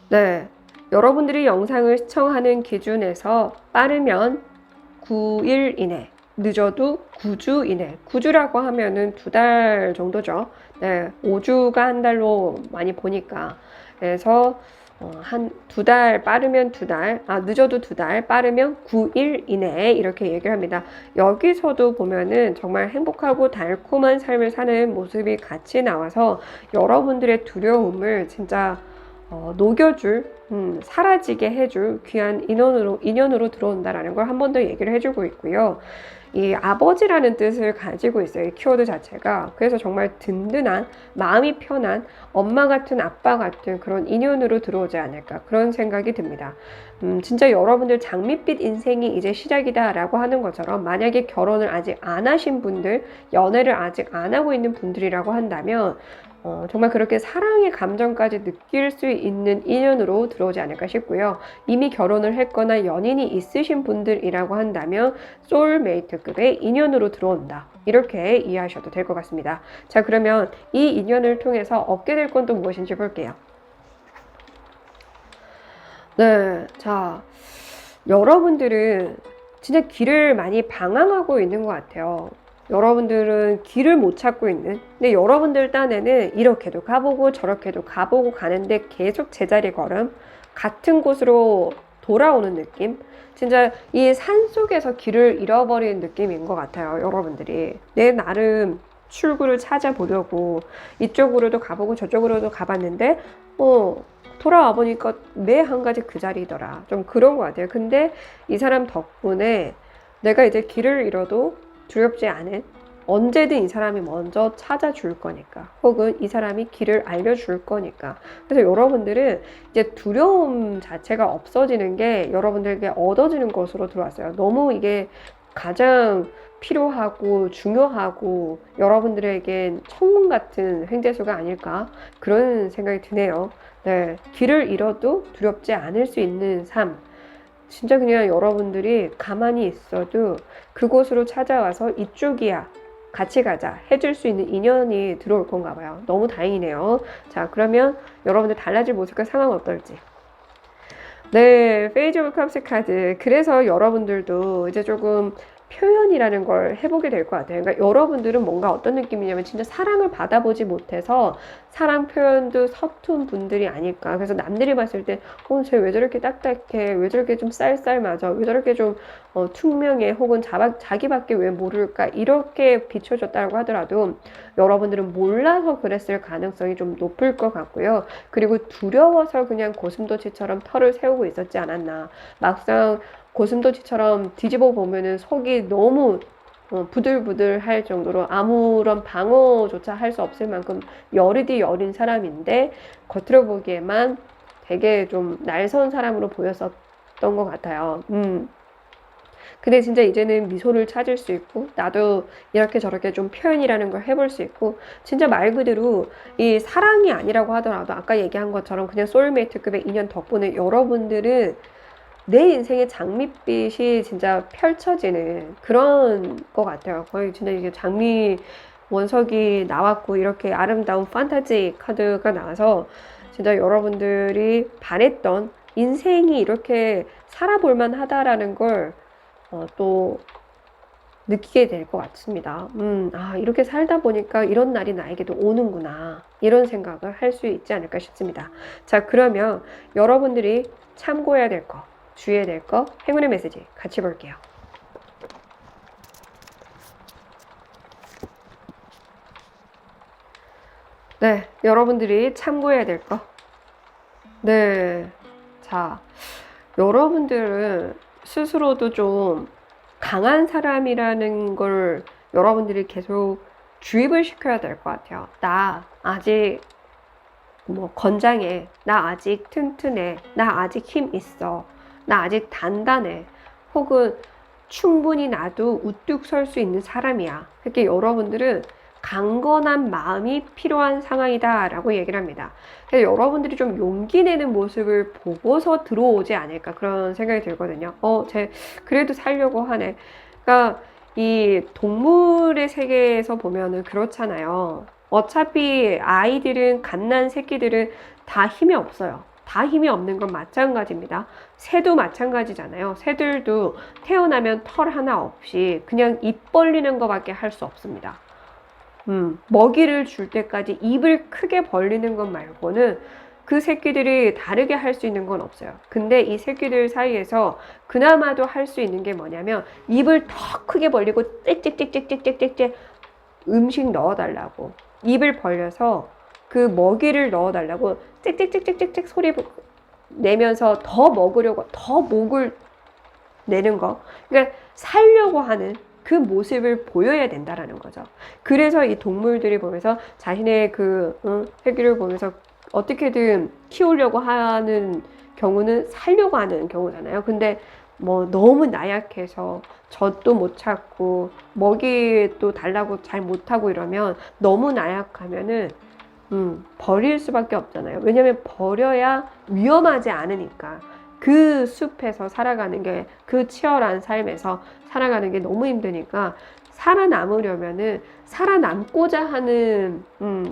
네, 여러분들이 영상을 시청하는 기준에서 빠르면 9일 이내, 늦어도 9주 이내. 9주라고 하면은 2달 정도죠. 네, 5주가 한 달로 많이 보니까. 그래서 한 2달, 빠르면 2달, 늦어도 2달, 빠르면 9일 이내에 이렇게 얘기를 합니다. 여기서도 보면은 정말 행복하고 달콤한 삶을 사는 모습이 같이 나와서 여러분들의 두려움을 진짜 녹여줄, 사라지게 해줄 귀한 인연으로 들어온다라는 걸 한 번 더 얘기를 해주고 있고요. 이 아버지라는 뜻을 가지고 있어요. 이 키워드 자체가. 그래서 정말 든든한, 마음이 편한, 엄마 같은, 아빠 같은 그런 인연으로 들어오지 않을까 그런 생각이 듭니다. 진짜 여러분들 장밋빛 인생이 이제 시작이다라고 하는 것처럼 만약에 결혼을 아직 안 하신 분들, 연애를 아직 안 하고 있는 분들이라고 한다면 정말 그렇게 사랑의 감정까지 느낄 수 있는 인연으로 들어오지 않을까 싶고요. 이미 결혼을 했거나 연인이 있으신 분들이라고 한다면 소울메이트급의 인연으로 들어온다. 이렇게 이해하셔도 될 것 같습니다. 자, 그러면 이 인연을 통해서 얻게 될 건 또 무엇인지 볼게요. 네, 자, 여러분들은 진짜 길을 많이 방황하고 있는 것 같아요. 여러분들은 길을 못 찾고 있는, 근데 여러분들 딴에는 이렇게도 가보고 저렇게도 가보고 가는데 계속 제자리 걸음, 같은 곳으로 돌아오는 느낌. 진짜 이 산 속에서 길을 잃어버리는 느낌인 것 같아요. 여러분들이 내 나름 출구를 찾아보려고 이쪽으로도 가보고 저쪽으로도 가봤는데 돌아와 보니까 매 한 가지 그 자리더라. 좀 그런 것 같아요. 근데 이 사람 덕분에 내가 이제 길을 잃어도 두렵지 않은, 언제든 이 사람이 먼저 찾아줄 거니까, 혹은 이 사람이 길을 알려줄 거니까. 그래서 여러분들은 이제 두려움 자체가 없어지는 게 여러분들에게 얻어지는 것으로 들어왔어요. 너무 이게 가장 필요하고 중요하고 여러분들에겐 천국 같은 횡재수가 아닐까 그런 생각이 드네요. 네, 길을 잃어도 두렵지 않을 수 있는 삶. 진짜 그냥 여러분들이 가만히 있어도 그곳으로 찾아와서 이쪽이야, 같이 가자 해줄 수 있는 인연이 들어올 건가 봐요. 너무 다행이네요. 자, 그러면 여러분들 달라질 모습과 상황은 어떨지. 네, 페이지 오브 컵스 카드. 그래서 여러분들도 이제 조금 표현이라는 걸 해보게 될 것 같아요. 그러니까 여러분들은 뭔가 어떤 느낌이냐면 진짜 사랑을 받아보지 못해서 사랑 표현도 서툰 분들이 아닐까. 그래서 남들이 봤을 때 쟤 왜 저렇게 딱딱해, 왜 저렇게 좀 쌀쌀맞아, 왜 저렇게 좀 투명해, 혹은 자기밖에 왜 모를까, 이렇게 비춰졌다고 하더라도 여러분들은 몰라서 그랬을 가능성이 좀 높을 것 같고요. 그리고 두려워서 그냥 고슴도치처럼 털을 세우고 있었지 않았나. 막상 고슴도치처럼 뒤집어 보면은 속이 너무 부들부들 할 정도로 아무런 방어조차 할 수 없을 만큼 여리디 여린 사람인데 겉으로 보기에만 되게 좀 날선 사람으로 보였었던 것 같아요. 근데 진짜 이제는 미소를 찾을 수 있고 나도 이렇게 저렇게 좀 표현이라는 걸 해볼 수 있고, 진짜 말 그대로 이 사랑이 아니라고 하더라도 아까 얘기한 것처럼 그냥 소울메이트급의 인연 덕분에 여러분들은 내 인생의 장밋빛이 진짜 펼쳐지는 그런 것 같아요. 거의 진짜 이게 장미 원석이 나왔고 이렇게 아름다운 판타지 카드가 나와서 진짜 여러분들이 바랬던 인생이 이렇게 살아볼만 하다라는 걸 또 느끼게 될 것 같습니다. 이렇게 살다 보니까 이런 날이 나에게도 오는구나. 이런 생각을 할 수 있지 않을까 싶습니다. 자, 그러면 여러분들이 참고해야 될 거, 주의해야 될 거, 행운의 메시지 같이 볼게요. 네, 여러분들이 참고해야 될 거. 네, 자, 여러분들은 스스로도 좀 강한 사람이라는 걸 여러분들이 계속 주입을 시켜야 될 것 같아요. 나 아직 건장해. 나 아직 튼튼해. 나 아직 힘 있어. 나 아직 단단해. 혹은 충분히 나도 우뚝 설 수 있는 사람이야. 그렇게 여러분들은 강건한 마음이 필요한 상황이다 라고 얘기를 합니다. 그래서 여러분들이 좀 용기 내는 모습을 보고서 들어오지 않을까 그런 생각이 들거든요. 쟤 그래도 살려고 하네. 그러니까 이 동물의 세계에서 보면은 그렇잖아요. 어차피 아이들은, 갓난 새끼들은 다 힘이 없어요. 다 힘이 없는 건 마찬가지입니다. 새도 마찬가지잖아요. 새들도 태어나면 털 하나 없이 그냥 입 벌리는 것밖에 할 수 없습니다. 먹이를 줄 때까지 입을 크게 벌리는 것 말고는 그 새끼들이 다르게 할 수 있는 건 없어요. 근데 이 새끼들 사이에서 그나마도 할 수 있는 게 뭐냐면 입을 더 크게 벌리고 짹짹짹짹짹짹짹 음식 넣어달라고, 입을 벌려서 그 먹이를 넣어달라고 짹짹짹짹짹 소리 내면서 더 먹으려고, 더 목을 내는 거. 그러니까 살려고 하는, 그 모습을 보여야 된다라는 거죠. 그래서 이 동물들이 보면서 자신의 새끼를 보면서 어떻게든 키우려고 하는 경우는 살려고 하는 경우잖아요. 근데 뭐 너무 나약해서 젖도 못 찾고 먹이도 달라고 잘 못하고 이러면 너무 나약하면은 버릴 수밖에 없잖아요. 왜냐면 버려야 위험하지 않으니까. 그 숲에서 살아가는 게, 그 치열한 삶에서 살아가는 게 너무 힘드니까 살아남으려면은 살아남고자 하는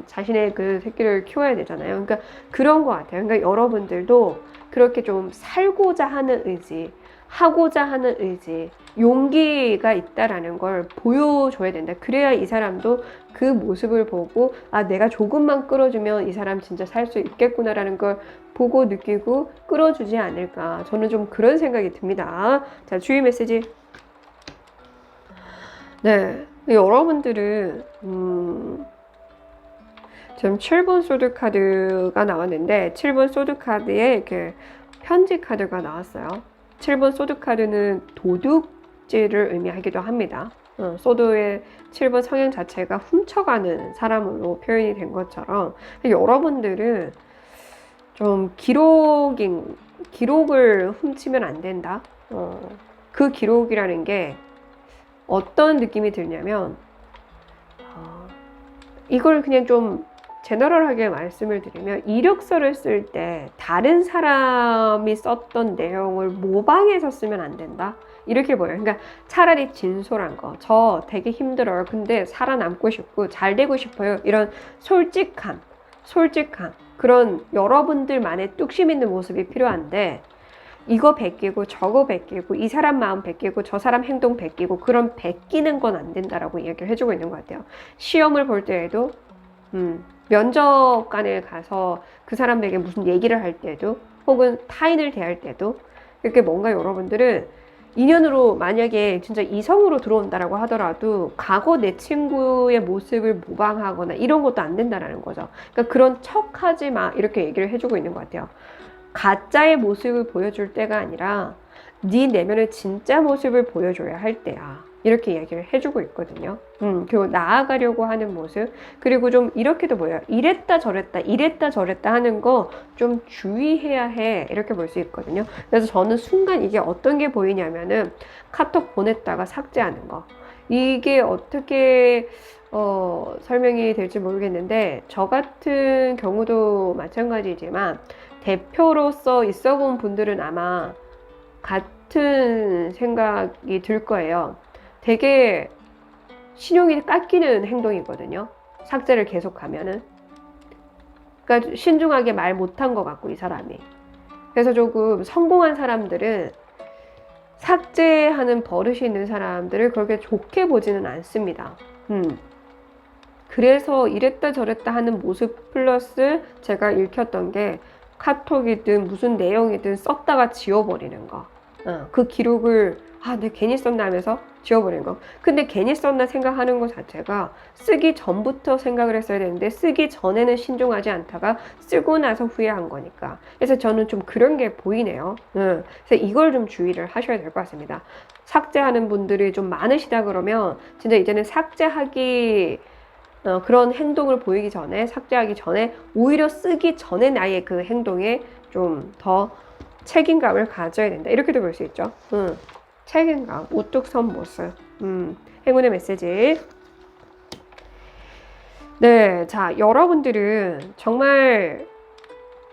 자신의 그 새끼를 키워야 되잖아요. 그러니까 그런 것 같아요. 그러니까 여러분들도 그렇게 좀 살고자 하는 의지, 하고자 하는 의지, 용기가 있다라는 걸 보여줘야 된다. 그래야 이 사람도 그 모습을 보고 아, 내가 조금만 끌어주면 이 사람 진짜 살 수 있겠구나라는 걸 보고 느끼고 끌어주지 않을까. 저는 좀 그런 생각이 듭니다. 자, 주의 메시지. 네, 여러분들은 지금 7번 소드 카드가 나왔는데 7번 소드 카드에 이렇게 편지 카드가 나왔어요. 7번 소드 카드는 도둑질을 의미하기도 합니다. 소드의 7번 성향 자체가 훔쳐가는 사람으로 표현이 된 것처럼 여러분들은 좀 기록을 훔치면 안 된다. 그 기록이라는 게 어떤 느낌이 들냐면 이걸 그냥 좀 제너럴하게 말씀을 드리면 이력서를 쓸 때 다른 사람이 썼던 내용을 모방해서 쓰면 안 된다. 이렇게 보여요. 그러니까 차라리 진솔한 거, 저 되게 힘들어요. 근데 살아남고 싶고 잘 되고 싶어요. 이런 솔직함, 그런 여러분들만의 뚝심 있는 모습이 필요한데 이거 베끼고 저거 베끼고 이 사람 마음 베끼고 저 사람 행동 베끼고 그런 베끼는 건 안 된다라고 이야기를 해주고 있는 것 같아요. 시험을 볼 때에도 면접관에 가서 그 사람에게 무슨 얘기를 할 때도 혹은 타인을 대할 때도 이렇게 뭔가 여러분들은 인연으로 만약에 진짜 이성으로 들어온다라고 하더라도 과거 내 친구의 모습을 모방하거나 이런 것도 안 된다라는 거죠. 그러니까 그런 척하지 마 이렇게 얘기를 해주고 있는 것 같아요. 가짜의 모습을 보여줄 때가 아니라 네 내면의 진짜 모습을 보여줘야 할 때야. 이렇게 얘기를 해주고 있거든요. 그리고 나아가려고 하는 모습. 그리고 좀 이렇게도 보여요. 이랬다 저랬다 하는 거 좀 주의해야 해. 이렇게 볼 수 있거든요. 그래서 저는 순간 이게 어떤 게 보이냐면은 카톡 보냈다가 삭제하는 거. 이게 어떻게 설명이 될지 모르겠는데 저 같은 경우도 마찬가지지만 대표로서 있어 본 분들은 아마 같은 생각이 들 거예요. 되게 신용이 깎이는 행동이거든요. 삭제를 계속하면은. 그러니까 신중하게 말 못한 것 같고 이 사람이. 그래서 조금 성공한 사람들은 삭제하는 버릇이 있는 사람들을 그렇게 좋게 보지는 않습니다. 그래서 이랬다 저랬다 하는 모습 플러스 제가 읽혔던 게 카톡이든 무슨 내용이든 썼다가 지워버리는 거. 그 기록을 내가 괜히 썼나 하면서 지워버리는 거. 근데 괜히 썼나 생각하는 것 자체가 쓰기 전부터 생각을 했어야 되는데 쓰기 전에는 신중하지 않다가 쓰고 나서 후회한 거니까. 그래서 저는 좀 그런 게 보이네요. 그래서 이걸 좀 주의를 하셔야 될 것 같습니다. 삭제하는 분들이 좀 많으시다 그러면 진짜 이제는 그런 행동을 보이기 전에 삭제하기 전에 오히려 쓰기 전에 나의 그 행동에 좀 더 책임감을 가져야 된다. 이렇게도 볼 수 있죠. 책임감, 우뚝 선 모습. 행운의 메시지. 네, 자, 여러분들은 정말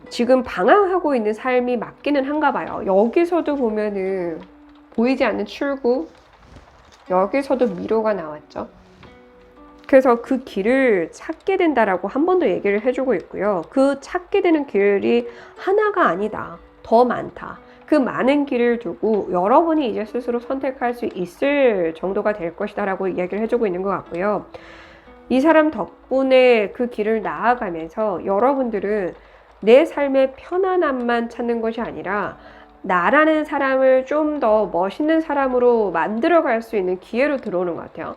지금 방황하고 있는 삶이 맞기는 한가 봐요. 여기서도 보면은 보이지 않는 출구, 여기서도 미로가 나왔죠. 그래서 그 길을 찾게 된다라고 한 번 더 얘기를 해주고 있고요. 그 찾게 되는 길이 하나가 아니다. 더 많다. 그 많은 길을 두고 여러분이 이제 스스로 선택할 수 있을 정도가 될 것이다 라고 이야기를 해주고 있는 것 같고요. 이 사람 덕분에 그 길을 나아가면서 여러분들은 내 삶의 편안함만 찾는 것이 아니라 나라는 사람을 좀 더 멋있는 사람으로 만들어갈 수 있는 기회로 들어오는 것 같아요.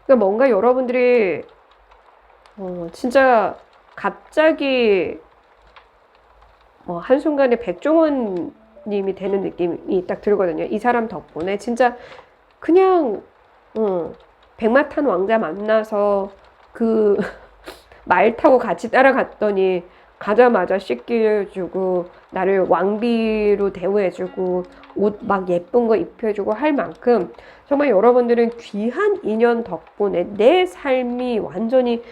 그러니까 뭔가 여러분들이 진짜 갑자기 한순간에 백종원 님이 되는 느낌이 딱 들거든요. 이 사람 덕분에 진짜 그냥 백마탄 왕자 만나서 그 말 타고 같이 따라갔더니 가자마자 씻겨주고 나를 왕비로 대우해주고 옷 막 예쁜 거 입혀주고 할 만큼 정말 여러분들은 귀한 인연 덕분에 내 삶이 완전히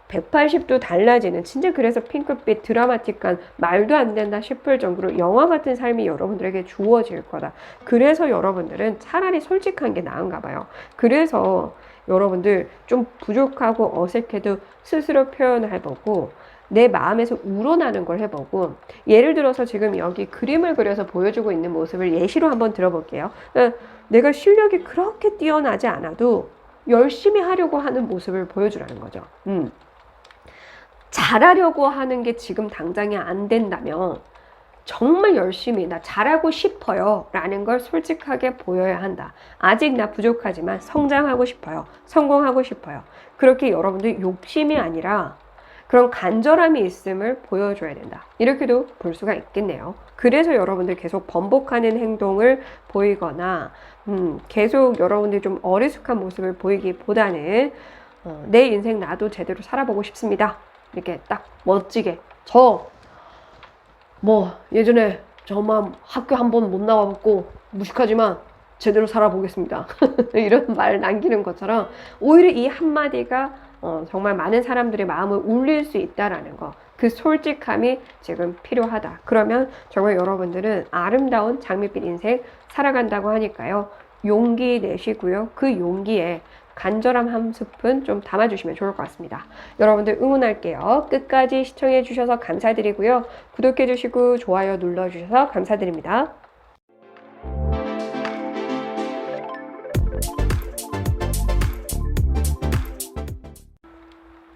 180도 달라지는, 진짜 그래서 핑크빛 드라마틱한 말도 안 된다 싶을 정도로 영화 같은 삶이 여러분들에게 주어질 거다. 그래서 여러분들은 차라리 솔직한 게 나은가 봐요. 그래서 여러분들 좀 부족하고 어색해도 스스로 표현해보고 내 마음에서 우러나는 걸 해보고, 예를 들어서 지금 여기 그림을 그려서 보여주고 있는 모습을 예시로 한번 들어볼게요. 내가 실력이 그렇게 뛰어나지 않아도 열심히 하려고 하는 모습을 보여주라는 거죠. 잘하려고 하는 게 지금 당장에 안 된다면 정말 열심히 나 잘하고 싶어요 라는 걸 솔직하게 보여야 한다. 아직 나 부족하지만 성장하고 싶어요. 성공하고 싶어요. 그렇게 여러분들 욕심이 아니라 그런 간절함이 있음을 보여줘야 된다. 이렇게도 볼 수가 있겠네요. 그래서 여러분들 계속 번복하는 행동을 보이거나 계속 여러분들이 좀 어리숙한 모습을 보이기보다는 내 인생 나도 제대로 살아보고 싶습니다. 이렇게 딱 멋지게, 예전에 저만 학교 한 번 못 나와봤고 무식하지만 제대로 살아보겠습니다. 이런 말 남기는 것처럼 오히려 이 한마디가 정말 많은 사람들의 마음을 울릴 수 있다라는 거, 그 솔직함이 지금 필요하다. 그러면 정말 여러분들은 아름다운 장밋빛 인생 살아간다고 하니까요. 용기 내시고요. 그 용기에 간절함 한 스푼 좀 담아주시면 좋을 것 같습니다. 여러분들 응원할게요. 끝까지 시청해 주셔서 감사드리고요. 구독해 주시고 좋아요 눌러 주셔서 감사드립니다.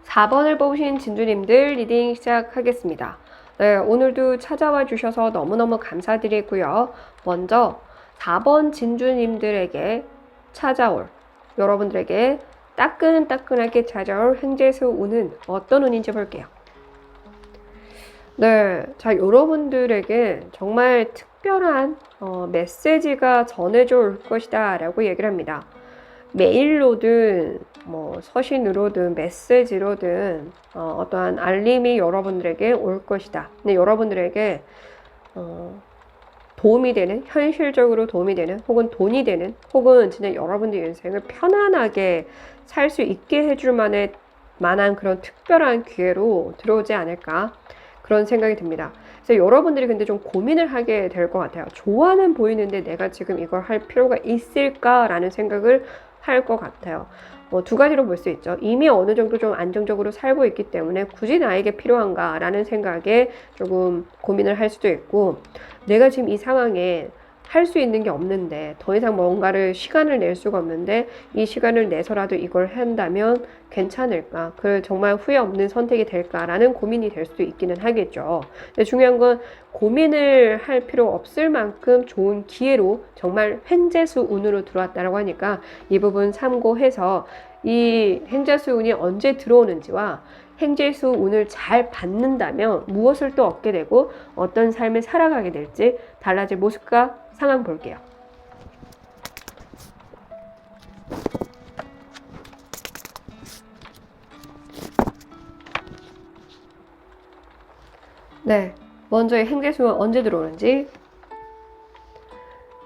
4번을 뽑으신 진주님들 리딩 시작하겠습니다. 네, 오늘도 찾아와 주셔서 너무너무 감사드리고요. 먼저 4번 진주님들에게 찾아올, 여러분들에게 따끈따끈하게 찾아올 행재수 운은 어떤 운인지 볼게요. 네, 자, 여러분들에게 정말 특별한 메시지가 전해져 올 것이다 라고 얘기를 합니다. 메일로든 서신으로든 메시지로든 어떠한 알림이 여러분들에게 올 것이다. 근데 여러분들에게 도움이 되는, 현실적으로 도움이 되는, 혹은 돈이 되는, 혹은 진짜 여러분들 인생을 편안하게 살 수 있게 해줄 만한 그런 특별한 기회로 들어오지 않을까, 그런 생각이 듭니다. 그래서 여러분들이 근데 좀 고민을 하게 될 것 같아요. 좋아는 보이는데 내가 지금 이걸 할 필요가 있을까라는 생각을 할 것 같아요. 두 가지로 볼 수 있죠. 이미 어느 정도 좀 안정적으로 살고 있기 때문에 굳이 나에게 필요한가 라는 생각에 조금 고민을 할 수도 있고, 내가 지금 이 상황에 할 수 있는 게 없는데, 더 이상 뭔가를 시간을 낼 수가 없는데 이 시간을 내서라도 이걸 한다면 괜찮을까, 그 정말 후회 없는 선택이 될까라는 고민이 될 수도 있기는 하겠죠. 근데 중요한 건 고민을 할 필요 없을 만큼 좋은 기회로 정말 횡재수 운으로 들어왔다고 하니까 이 부분 참고해서 이 횡재수 운이 언제 들어오는지와 행재수 운을 잘 받는다면 무엇을 또 얻게 되고 어떤 삶을 살아가게 될지 달라질 모습과 상황 볼게요. 네, 먼저 행재수는 언제 들어오는지.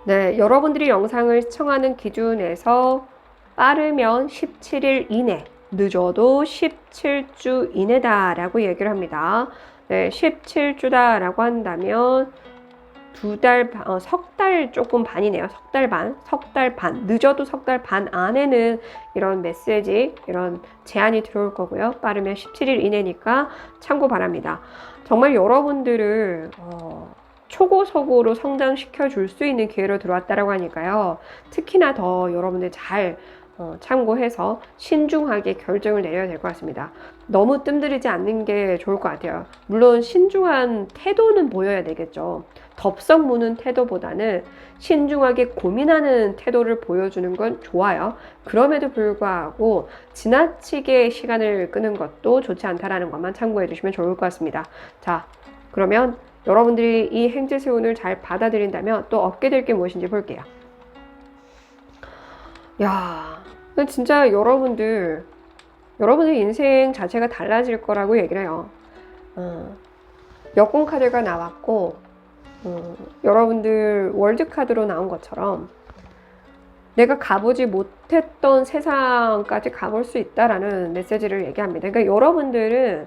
네, 여러분들이 영상을 시청하는 기준에서 빠르면 17일 이내, 늦어도 17주 이내다 라고 얘기를 합니다. 네, 17주다 라고 한다면 석 달 조금 반이네요. 석 달 반, 늦어도 석 달 반 안에는 이런 메시지, 이런 제안이 들어올 거고요. 빠르면 17일 이내니까 참고 바랍니다. 정말 여러분들을 초고속으로 성장시켜 줄 수 있는 기회로 들어왔다라고 하니까요. 특히나 더 여러분들 잘 참고해서 신중하게 결정을 내려야 될 것 같습니다. 너무 뜸들이지 않는 게 좋을 것 같아요. 물론 신중한 태도는 보여야 되겠죠. 덥석 무는 태도보다는 신중하게 고민하는 태도를 보여주는 건 좋아요. 그럼에도 불구하고 지나치게 시간을 끄는 것도 좋지 않다라는 것만 참고해 주시면 좋을 것 같습니다. 자, 그러면 여러분들이 이 행재수 운을 잘 받아들인다면 또 얻게 될 게 무엇인지 볼게요. 야, 진짜 여러분들 인생 자체가 달라질 거라고 얘기를 해요. 여권 카드가 나왔고, 여러분들 월드 카드로 나온 것처럼 내가 가보지 못했던 세상까지 가볼 수 있다라는 메시지를 얘기합니다. 그러니까 여러분들은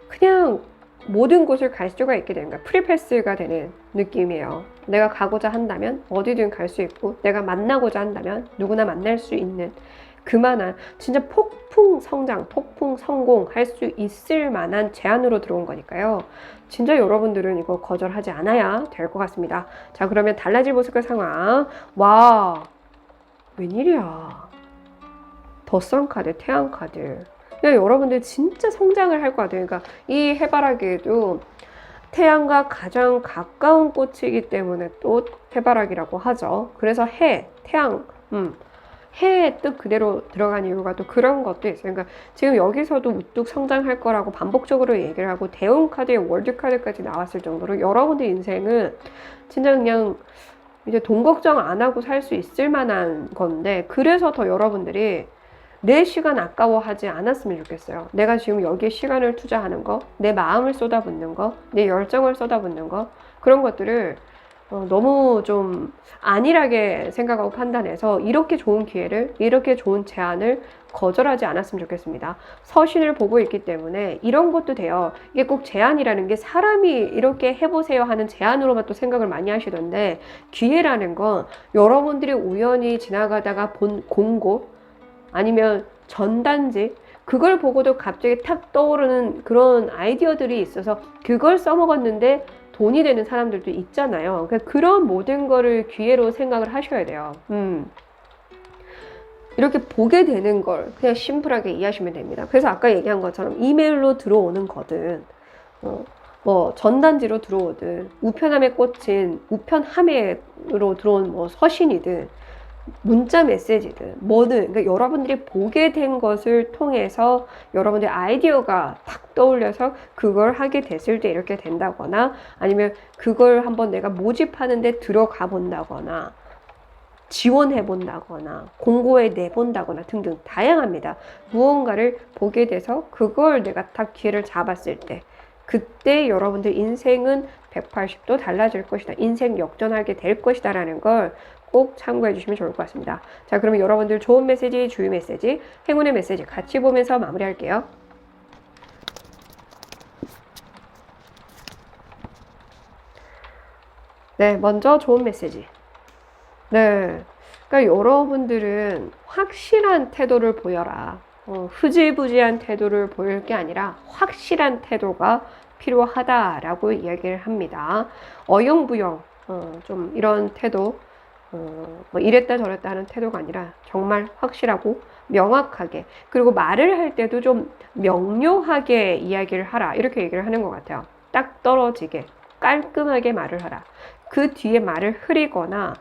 그냥 모든 곳을 갈 수가 있게 되는 거야. 프리패스가 되는 느낌이에요. 내가 가고자 한다면 어디든 갈 수 있고, 내가 만나고자 한다면 누구나 만날 수 있는 그만한 진짜 폭풍 성장, 폭풍 성공할 수 있을 만한 제안으로 들어온 거니까요. 진짜 여러분들은 이거 거절하지 않아야 될 것 같습니다. 자, 그러면 달라질 모습과 상황. 와, 웬일이야. 더선 카드, 태양 카드. 그냥 여러분들 진짜 성장을 할 것 같아요. 그러니까 이 해바라기에도 태양과 가장 가까운 꽃이기 때문에 또 해바라기라고 하죠. 그래서 태양, 해의 뜻 그대로 들어간 이유가 또 그런 것도 있어요. 그러니까 지금 여기서도 우뚝 성장할 거라고 반복적으로 얘기를 하고 대운 카드에 월드 카드까지 나왔을 정도로 여러분들 인생은 진짜 그냥 이제 돈 걱정 안 하고 살 수 있을 만한 건데, 그래서 더 여러분들이 내 시간 아까워하지 않았으면 좋겠어요. 내가 지금 여기에 시간을 투자하는 거, 내 마음을 쏟아붓는 거, 내 열정을 쏟아붓는 거, 그런 것들을 너무 좀 안일하게 생각하고 판단해서 이렇게 좋은 기회를, 이렇게 좋은 제안을 거절하지 않았으면 좋겠습니다. 서신을 보고 있기 때문에 이런 것도 돼요. 이게 꼭 제안이라는 게 사람이 이렇게 해보세요 하는 제안으로만 또 생각을 많이 하시던데, 기회라는 건 여러분들이 우연히 지나가다가 본 공고 아니면 전단지, 그걸 보고도 갑자기 탁 떠오르는 그런 아이디어들이 있어서 그걸 써먹었는데 돈이 되는 사람들도 있잖아요. 그러니까 그런 모든 거를 기회로 생각을 하셔야 돼요. 이렇게 보게 되는 걸 그냥 심플하게 이해하시면 됩니다. 그래서 아까 얘기한 것처럼 이메일로 들어오는 거든, 뭐 전단지로 들어오든, 우편함에 꽂힌 우편함으로 들어온 뭐 서신이든, 문자 메시지든 뭐든, 그러니까 여러분들이 보게 된 것을 통해서 여러분들의 아이디어가 탁 떠올려서 그걸 하게 됐을 때 이렇게 된다거나, 아니면 그걸 한번 내가 모집하는데 들어가 본다거나, 지원해 본다거나, 공고에 내본다거나 등등 다양합니다. 무언가를 보게 돼서 그걸 내가 딱 기회를 잡았을 때, 그때 여러분들 인생은 180도 달라질 것이다, 인생 역전하게 될 것이다 라는 걸 꼭 참고해 주시면 좋을 것 같습니다. 자, 그러면 여러분들 좋은 메시지, 주의 메시지, 행운의 메시지 같이 보면서 마무리할게요. 네, 먼저 좋은 메시지. 네, 그러니까 여러분들은 확실한 태도를 보여라. 흐지부지한 태도를 보일 게 아니라 확실한 태도가 필요하다라고 이야기를 합니다. 어영부영, 좀 이런 태도, 뭐 이랬다 저랬다 하는 태도가 아니라 정말 확실하고 명확하게, 그리고 말을 할 때도 좀 명료하게 이야기를 하라, 이렇게 얘기를 하는 것 같아요. 딱 떨어지게 깔끔하게 말을 하라. 그 뒤에 말을 흐리거나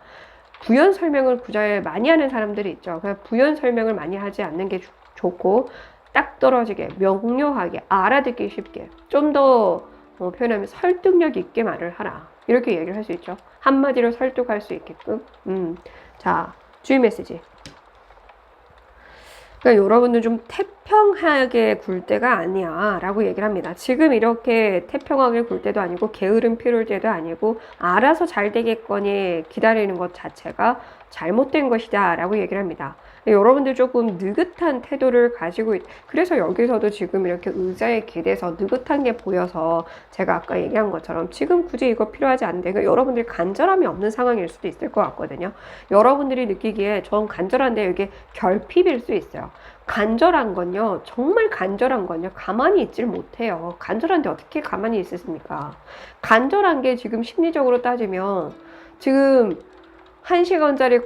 부연 설명을 구자에 많이 하는 사람들이 있죠. 그냥 부연 설명을 많이 하지 않는 게 좋고, 딱 떨어지게 명료하게 알아듣기 쉽게 좀 더 표현하면 설득력 있게 말을 하라, 이렇게 얘기를 할 수 있죠. 한마디로 설득할 수 있게끔. 자, 주의 메시지. 그러니까 여러분들 좀 태평하게 굴 때가 아니야 라고 얘기를 합니다. 지금 이렇게 태평하게 굴 때도 아니고 게으름 피울 때도 아니고 알아서 잘 되겠거니 기다리는 것 자체가 잘못된 것이다 라고 얘기를 합니다. 여러분들 조금 느긋한 태도를 가지고 그래서 여기서도 지금 이렇게 의자에 기대서 느긋한 게 보여서 제가 아까 얘기한 것처럼 지금 굳이 이거 필요하지 않은데, 그러니까 여러분들이 간절함이 없는 상황일 수도 있을 것 같거든요. 여러분들이 느끼기에 전 간절한데 이게 결핍일 수 있어요. 간절한 건요, 정말 간절한 건요, 가만히 있질 못해요. 간절한데 어떻게 가만히 있으십니까? 간절한 게 지금 심리적으로 따지면 지금 1시간짜리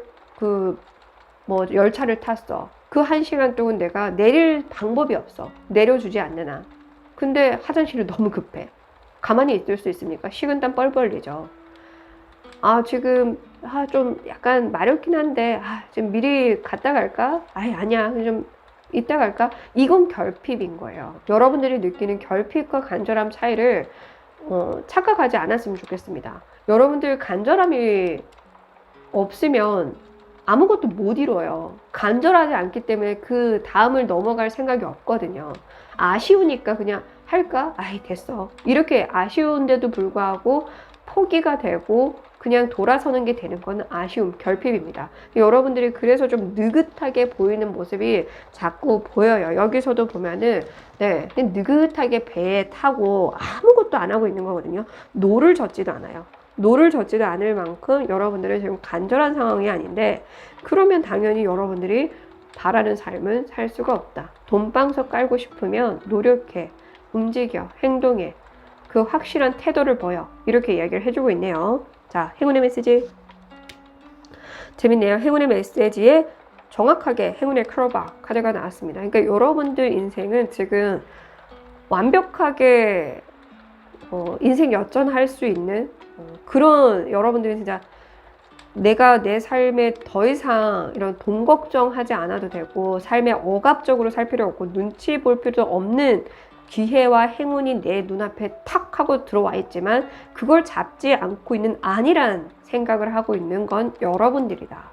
뭐 열차를 탔어. 그 1시간 동안 내가 내릴 방법이 없어. 내려주지 않는. 근데 화장실이 너무 급해. 가만히 있을 수 있습니까? 식은땀 뻘뻘 흘리죠. 지금 좀 약간 마렵긴 한데 지금 미리 갔다 갈까? 아니야, 좀 이따 갈까? 이건 결핍인 거예요. 여러분들이 느끼는 결핍과 간절함 차이를 착각하지 않았으면 좋겠습니다. 여러분들 간절함이 없으면 아무것도 못 이뤄요. 간절하지 않기 때문에 그 다음을 넘어갈 생각이 없거든요. 아쉬우니까 그냥 할까? 아이, 됐어. 이렇게 아쉬운데도 불구하고 포기가 되고 그냥 돌아서는 게 되는 건 아쉬움, 결핍입니다. 여러분들이 그래서 좀 느긋하게 보이는 모습이 자꾸 보여요. 여기서도 보면은 네, 느긋하게 배에 타고 아무것도 안 하고 있는 거거든요. 노를 젓지도 않아요. 노를 젓지도 않을 만큼 여러분들은 지금 간절한 상황이 아닌데, 그러면 당연히 여러분들이 바라는 삶은 살 수가 없다. 돈방석 깔고 싶으면 노력해, 움직여, 행동해, 그 확실한 태도를 보여. 이렇게 이야기를 해주고 있네요. 자, 행운의 메시지. 재밌네요. 행운의 메시지에 정확하게 행운의 크로바 카드가 나왔습니다. 그러니까 여러분들 인생은 지금 완벽하게 인생 역전할 수 있는 그런, 여러분들이 진짜 내가 내 삶에 더 이상 이런 돈 걱정하지 않아도 되고 삶에 억압적으로 살 필요 없고 눈치 볼 필요 없는 기회와 행운이 내 눈앞에 탁 하고 들어와 있지만 그걸 잡지 않고 있는 안이란 생각을 하고 있는 건 여러분들이다.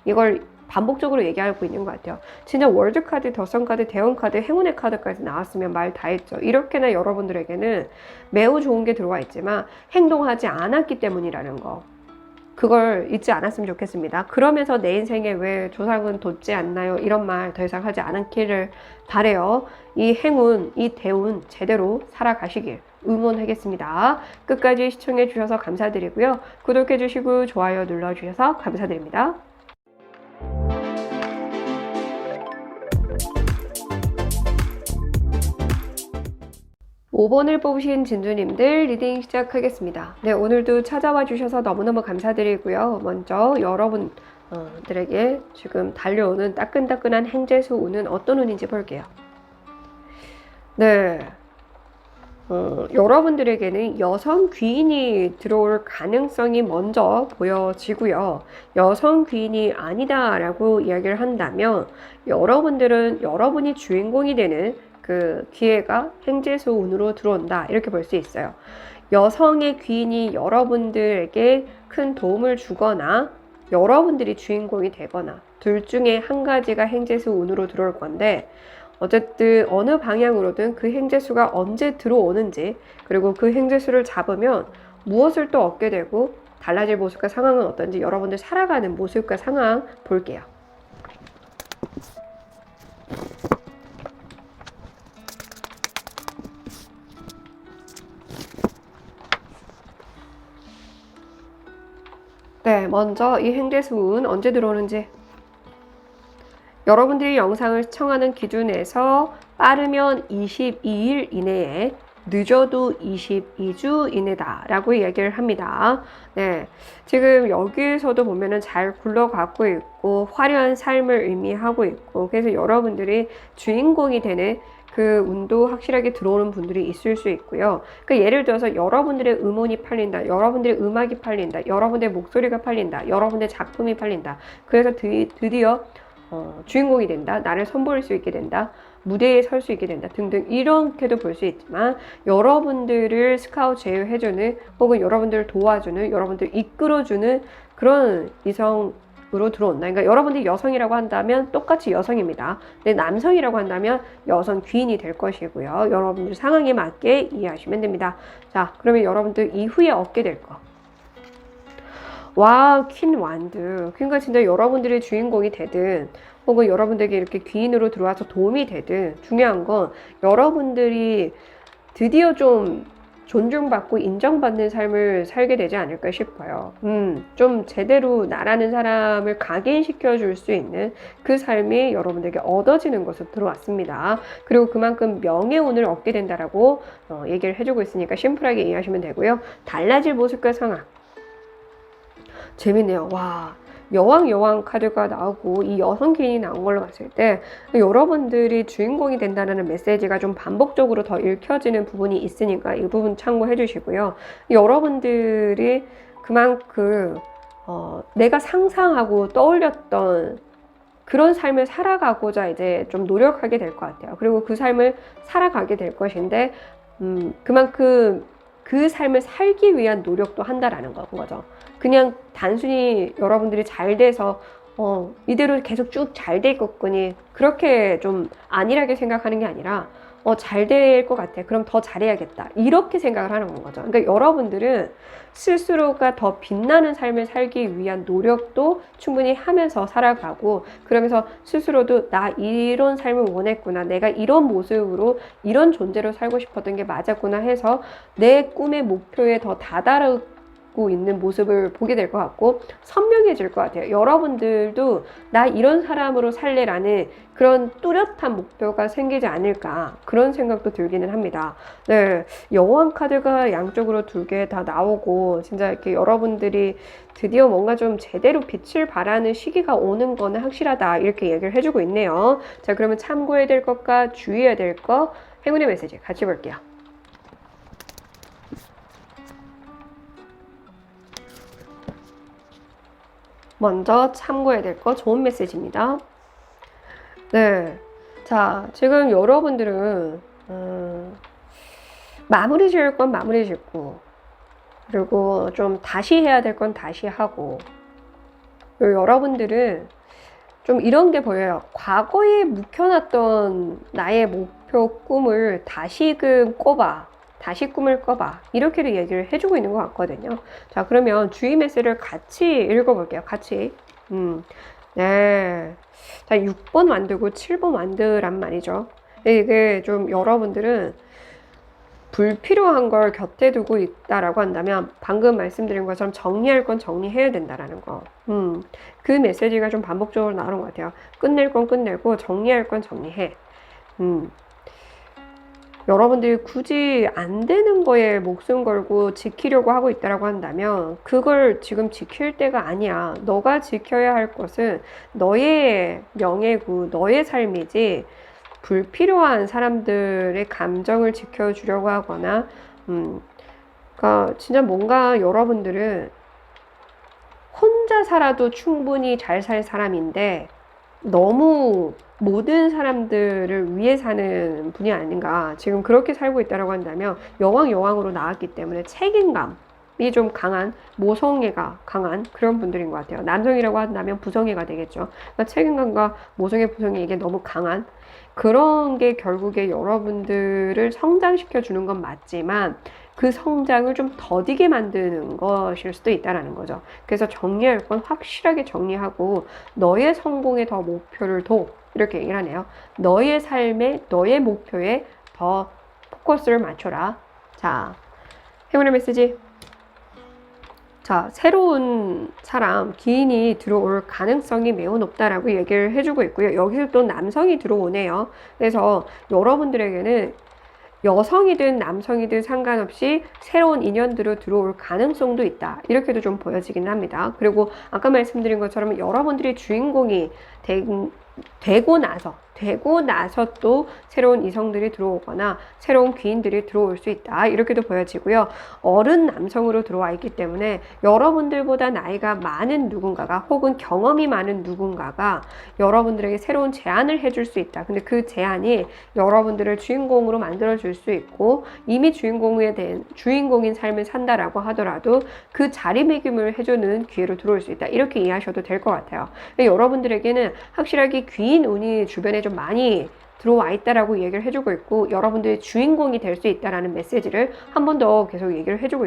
이걸 반복적으로 얘기하고 있는 것 같아요. 진짜 월드카드, 더선카드, 대원카드, 행운의 카드까지 나왔으면 말 다 했죠. 이렇게나 여러분들에게는 매우 좋은 게 들어와 있지만 행동하지 않았기 때문이라는 거, 그걸 잊지 않았으면 좋겠습니다. 그러면서 내 인생에 왜 조상은 돋지 않나요? 이런 말 더 이상 하지 않기를 바래요. 이 행운, 이 대운 제대로 살아가시길 응원하겠습니다. 끝까지 시청해 주셔서 감사드리고요. 구독해 주시고 좋아요 눌러 주셔서 감사드립니다. 5번을 뽑으신 진주님들 리딩 시작하겠습니다. 네, 오늘도 찾아와 주셔서 너무너무 감사드리고요. 먼저 여러분들에게 지금 달려오는 따끈따끈한 행재수 운은 어떤 운인지 볼게요. 네, 여러분들에게는 여성 귀인이 들어올 가능성이 먼저 보여지고요. 여성 귀인이 아니다라고 이야기를 한다면 여러분들은 여러분이 주인공이 되는 그 기회가 행재수 운으로 들어온다, 이렇게 볼 수 있어요. 여성의 귀인이 여러분들에게 큰 도움을 주거나 여러분들이 주인공이 되거나 둘 중에 한 가지가 행재수 운으로 들어올 건데, 어쨌든 어느 방향으로든 그 행재수가 언제 들어오는지, 그리고 그 행재수를 잡으면 무엇을 또 얻게 되고 달라질 모습과 상황은 어떤지 여러분들 살아가는 모습과 상황 볼게요. 네, 먼저 이 행재수운 언제 들어오는지, 여러분들이 영상을 시청하는 기준에서 빠르면 22일 이내에, 늦어도 22주 이내다 라고 이야기를 합니다. 네, 지금 여기에서도 보면은 잘 굴러가고 있고 화려한 삶을 의미하고 있고, 그래서 여러분들이 주인공이 되는 그 운도 확실하게 들어오는 분들이 있을 수 있고요. 그러니까 예를 들어서 여러분들의 음원이 팔린다, 여러분들의 음악이 팔린다, 여러분들의 목소리가 팔린다, 여러분들의 작품이 팔린다. 그래서 드디어 주인공이 된다, 나를 선보일 수 있게 된다, 무대에 설 수 있게 된다 등등, 이렇게도 볼 수 있지만 여러분들을 스카우트 제휴해주는, 혹은 여러분들을 도와주는, 여러분들을 이끌어주는 그런 이성으로 들어온다. 그러니까 여러분들이 여성이라고 한다면 똑같이 여성입니다. 근데 남성이라고 한다면 여성 귀인이 될 것이고요. 여러분들 상황에 맞게 이해하시면 됩니다. 자, 그러면 여러분들 이후에 얻게 될 거, 와, 퀸 완드. 그러니까 진짜 여러분들의 주인공이 되든 혹은 여러분들에게 이렇게 귀인으로 들어와서 도움이 되든, 중요한 건 여러분들이 드디어 좀 존중받고 인정받는 삶을 살게 되지 않을까 싶어요. 좀 제대로 나라는 사람을 각인시켜 줄 수 있는 그 삶이 여러분들에게 얻어지는 것으로 들어왔습니다. 그리고 그만큼 명예운을 얻게 된다라고 얘기를 해주고 있으니까 심플하게 이해하시면 되고요. 달라질 모습과 상황. 재밌네요. 와, 여왕 카드가 나오고 이 여성 귀인이 나온 걸로 봤을 때 여러분들이 주인공이 된다는 메시지가 좀 반복적으로 더 읽혀지는 부분이 있으니까 이 부분 참고해 주시고요. 여러분들이 그만큼 내가 상상하고 떠올렸던 그런 삶을 살아가고자 이제 좀 노력하게 될 것 같아요. 그리고 그 삶을 살아가게 될 것인데 그만큼 그 삶을 살기 위한 노력도 한다라는 거죠. 그냥 단순히 여러분들이 잘 돼서 이대로 계속 쭉 잘 될 거니 그렇게 좀 안일하게 생각하는 게 아니라 잘 될 것 같아. 그럼 더 잘해야겠다. 이렇게 생각을 하는 거죠. 그러니까 여러분들은 스스로가 더 빛나는 삶을 살기 위한 노력도 충분히 하면서 살아가고, 그러면서 스스로도 나 이런 삶을 원했구나. 내가 이런 모습으로 이런 존재로 살고 싶었던 게 맞았구나 해서 내 꿈의 목표에 더 다다르고 있는 모습을 보게 될 것 같고 선명해질 것 같아요. 여러분들도 나 이런 사람으로 살래라는 그런 뚜렷한 목표가 생기지 않을까 그런 생각도 들기는 합니다. 네, 여왕 카드가 양쪽으로 두 개 다 나오고 진짜 이렇게 여러분들이 드디어 뭔가 좀 제대로 빛을 발하는 시기가 오는 거는 확실하다 이렇게 얘기를 해주고 있네요. 자, 그러면 참고해야 될 것과 주의해야 될 것 행운의 메시지 같이 볼게요. 먼저 참고해야 될 거 좋은 메시지입니다. 네. 자, 지금 여러분들은, 마무리 지을 건 마무리 짓고, 그리고 좀 다시 해야 될 건 다시 하고, 그리고 여러분들은 좀 이런 게 보여요. 과거에 묵혀놨던 나의 목표 꿈을 다시금 꿔봐. 다시 꿈을 꿔봐. 이렇게도 얘기를 해주고 있는 것 같거든요. 자, 그러면 주의 메시지를 같이 읽어볼게요. 같이. 네. 자, 6번 만들고 7번 만드란 말이죠. 이게 좀 여러분들은 불필요한 걸 곁에 두고 있다라고 한다면 방금 말씀드린 것처럼 정리할 건 정리해야 된다라는 거. 그 메시지가 좀 반복적으로 나오는 것 같아요. 끝낼 건 끝내고 정리할 건 정리해. 여러분들이 굳이 안 되는 거에 목숨 걸고 지키려고 하고 있다라고 한다면 그걸 지금 지킬 때가 아니야. 너가 지켜야 할 것은 너의 명예고 너의 삶이지 불필요한 사람들의 감정을 지켜주려고 하거나 그러니까 진짜 뭔가 여러분들은 혼자 살아도 충분히 잘 살 사람인데 너무 모든 사람들을 위해 사는 분이 아닌가. 지금 그렇게 살고 있다고 한다면 여왕으로 나왔기 때문에 책임감이 좀 강한, 모성애가 강한 그런 분들인 것 같아요. 남성이라고 한다면 부성애가 되겠죠. 그러니까 책임감과 모성애, 부성애 이게 너무 강한 그런 게 결국에 여러분들을 성장시켜 주는 건 맞지만 그 성장을 좀 더디게 만드는 것일 수도 있다는 거죠. 그래서 정리할 건 확실하게 정리하고 너의 성공에 더 목표를 둬. 이렇게 얘기를 하네요. 너의 삶에, 너의 목표에 더 포커스를 맞춰라. 자, 행운의 메시지. 자, 새로운 사람, 기인이 들어올 가능성이 매우 높다라고 얘기를 해주고 있고요. 여기서 또 남성이 들어오네요. 그래서 여러분들에게는 여성이든 남성이든 상관없이 새로운 인연들로 들어올 가능성도 있다. 이렇게도 좀 보여지긴 합니다. 그리고 아까 말씀드린 것처럼 여러분들이 주인공이 되고 나서 또 새로운 이성들이 들어오거나 새로운 귀인들이 들어올 수 있다. 이렇게도 보여지고요. 어른 남성으로 들어와 있기 때문에 여러분들보다 나이가 많은 누군가가 혹은 경험이 많은 누군가가 여러분들에게 새로운 제안을 해줄 수 있다. 근데 그 제안이 여러분들을 주인공으로 만들어줄 수 있고 이미 주인공인 삶을 산다라고 하더라도 그 자리매김을 해주는 기회로 들어올 수 있다. 이렇게 이해하셔도 될 것 같아요. 여러분들에게는 확실하게 귀인 운이 주변에 좀 많이 들어와 있다라고 얘기를 해주고 있고 여러분들의 주인공이 될 수 있다라는 메시지를 한 번 더 계속 얘기를 해주고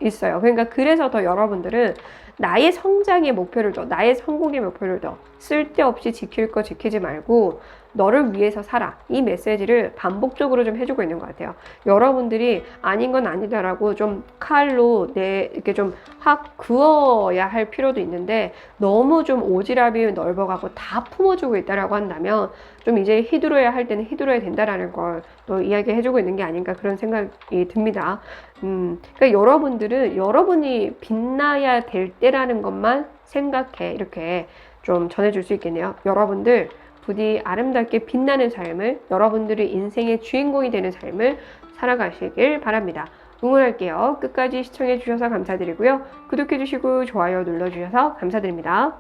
있어요. 그러니까 그래서 더 여러분들은 나의 성장의 목표를 더, 나의 성공의 목표를 더 쓸데없이 지킬 거 지키지 말고 너를 위해서 살아. 이 메시지를 반복적으로 좀 해주고 있는 것 같아요. 여러분들이 아닌 건 아니다라고 좀 칼로 이렇게 좀 확 그어야 할 필요도 있는데 너무 좀 오지랖이 넓어가고 다 품어주고 있다라고 한다면 좀 이제 휘두르야 할 때는 휘두르야 된다라는 걸 또 이야기해주고 있는 게 아닌가 그런 생각이 듭니다. 그러니까 여러분들은 여러분이 빛나야 될 때라는 것만 생각해. 이렇게 좀 전해줄 수 있겠네요. 여러분들 부디 아름답게 빛나는 삶을, 여러분들의 인생의 주인공이 되는 삶을 살아가시길 바랍니다. 응원할게요. 끝까지 시청해 주셔서 감사드리고요. 구독해 주시고 좋아요 눌러 주셔서 감사드립니다.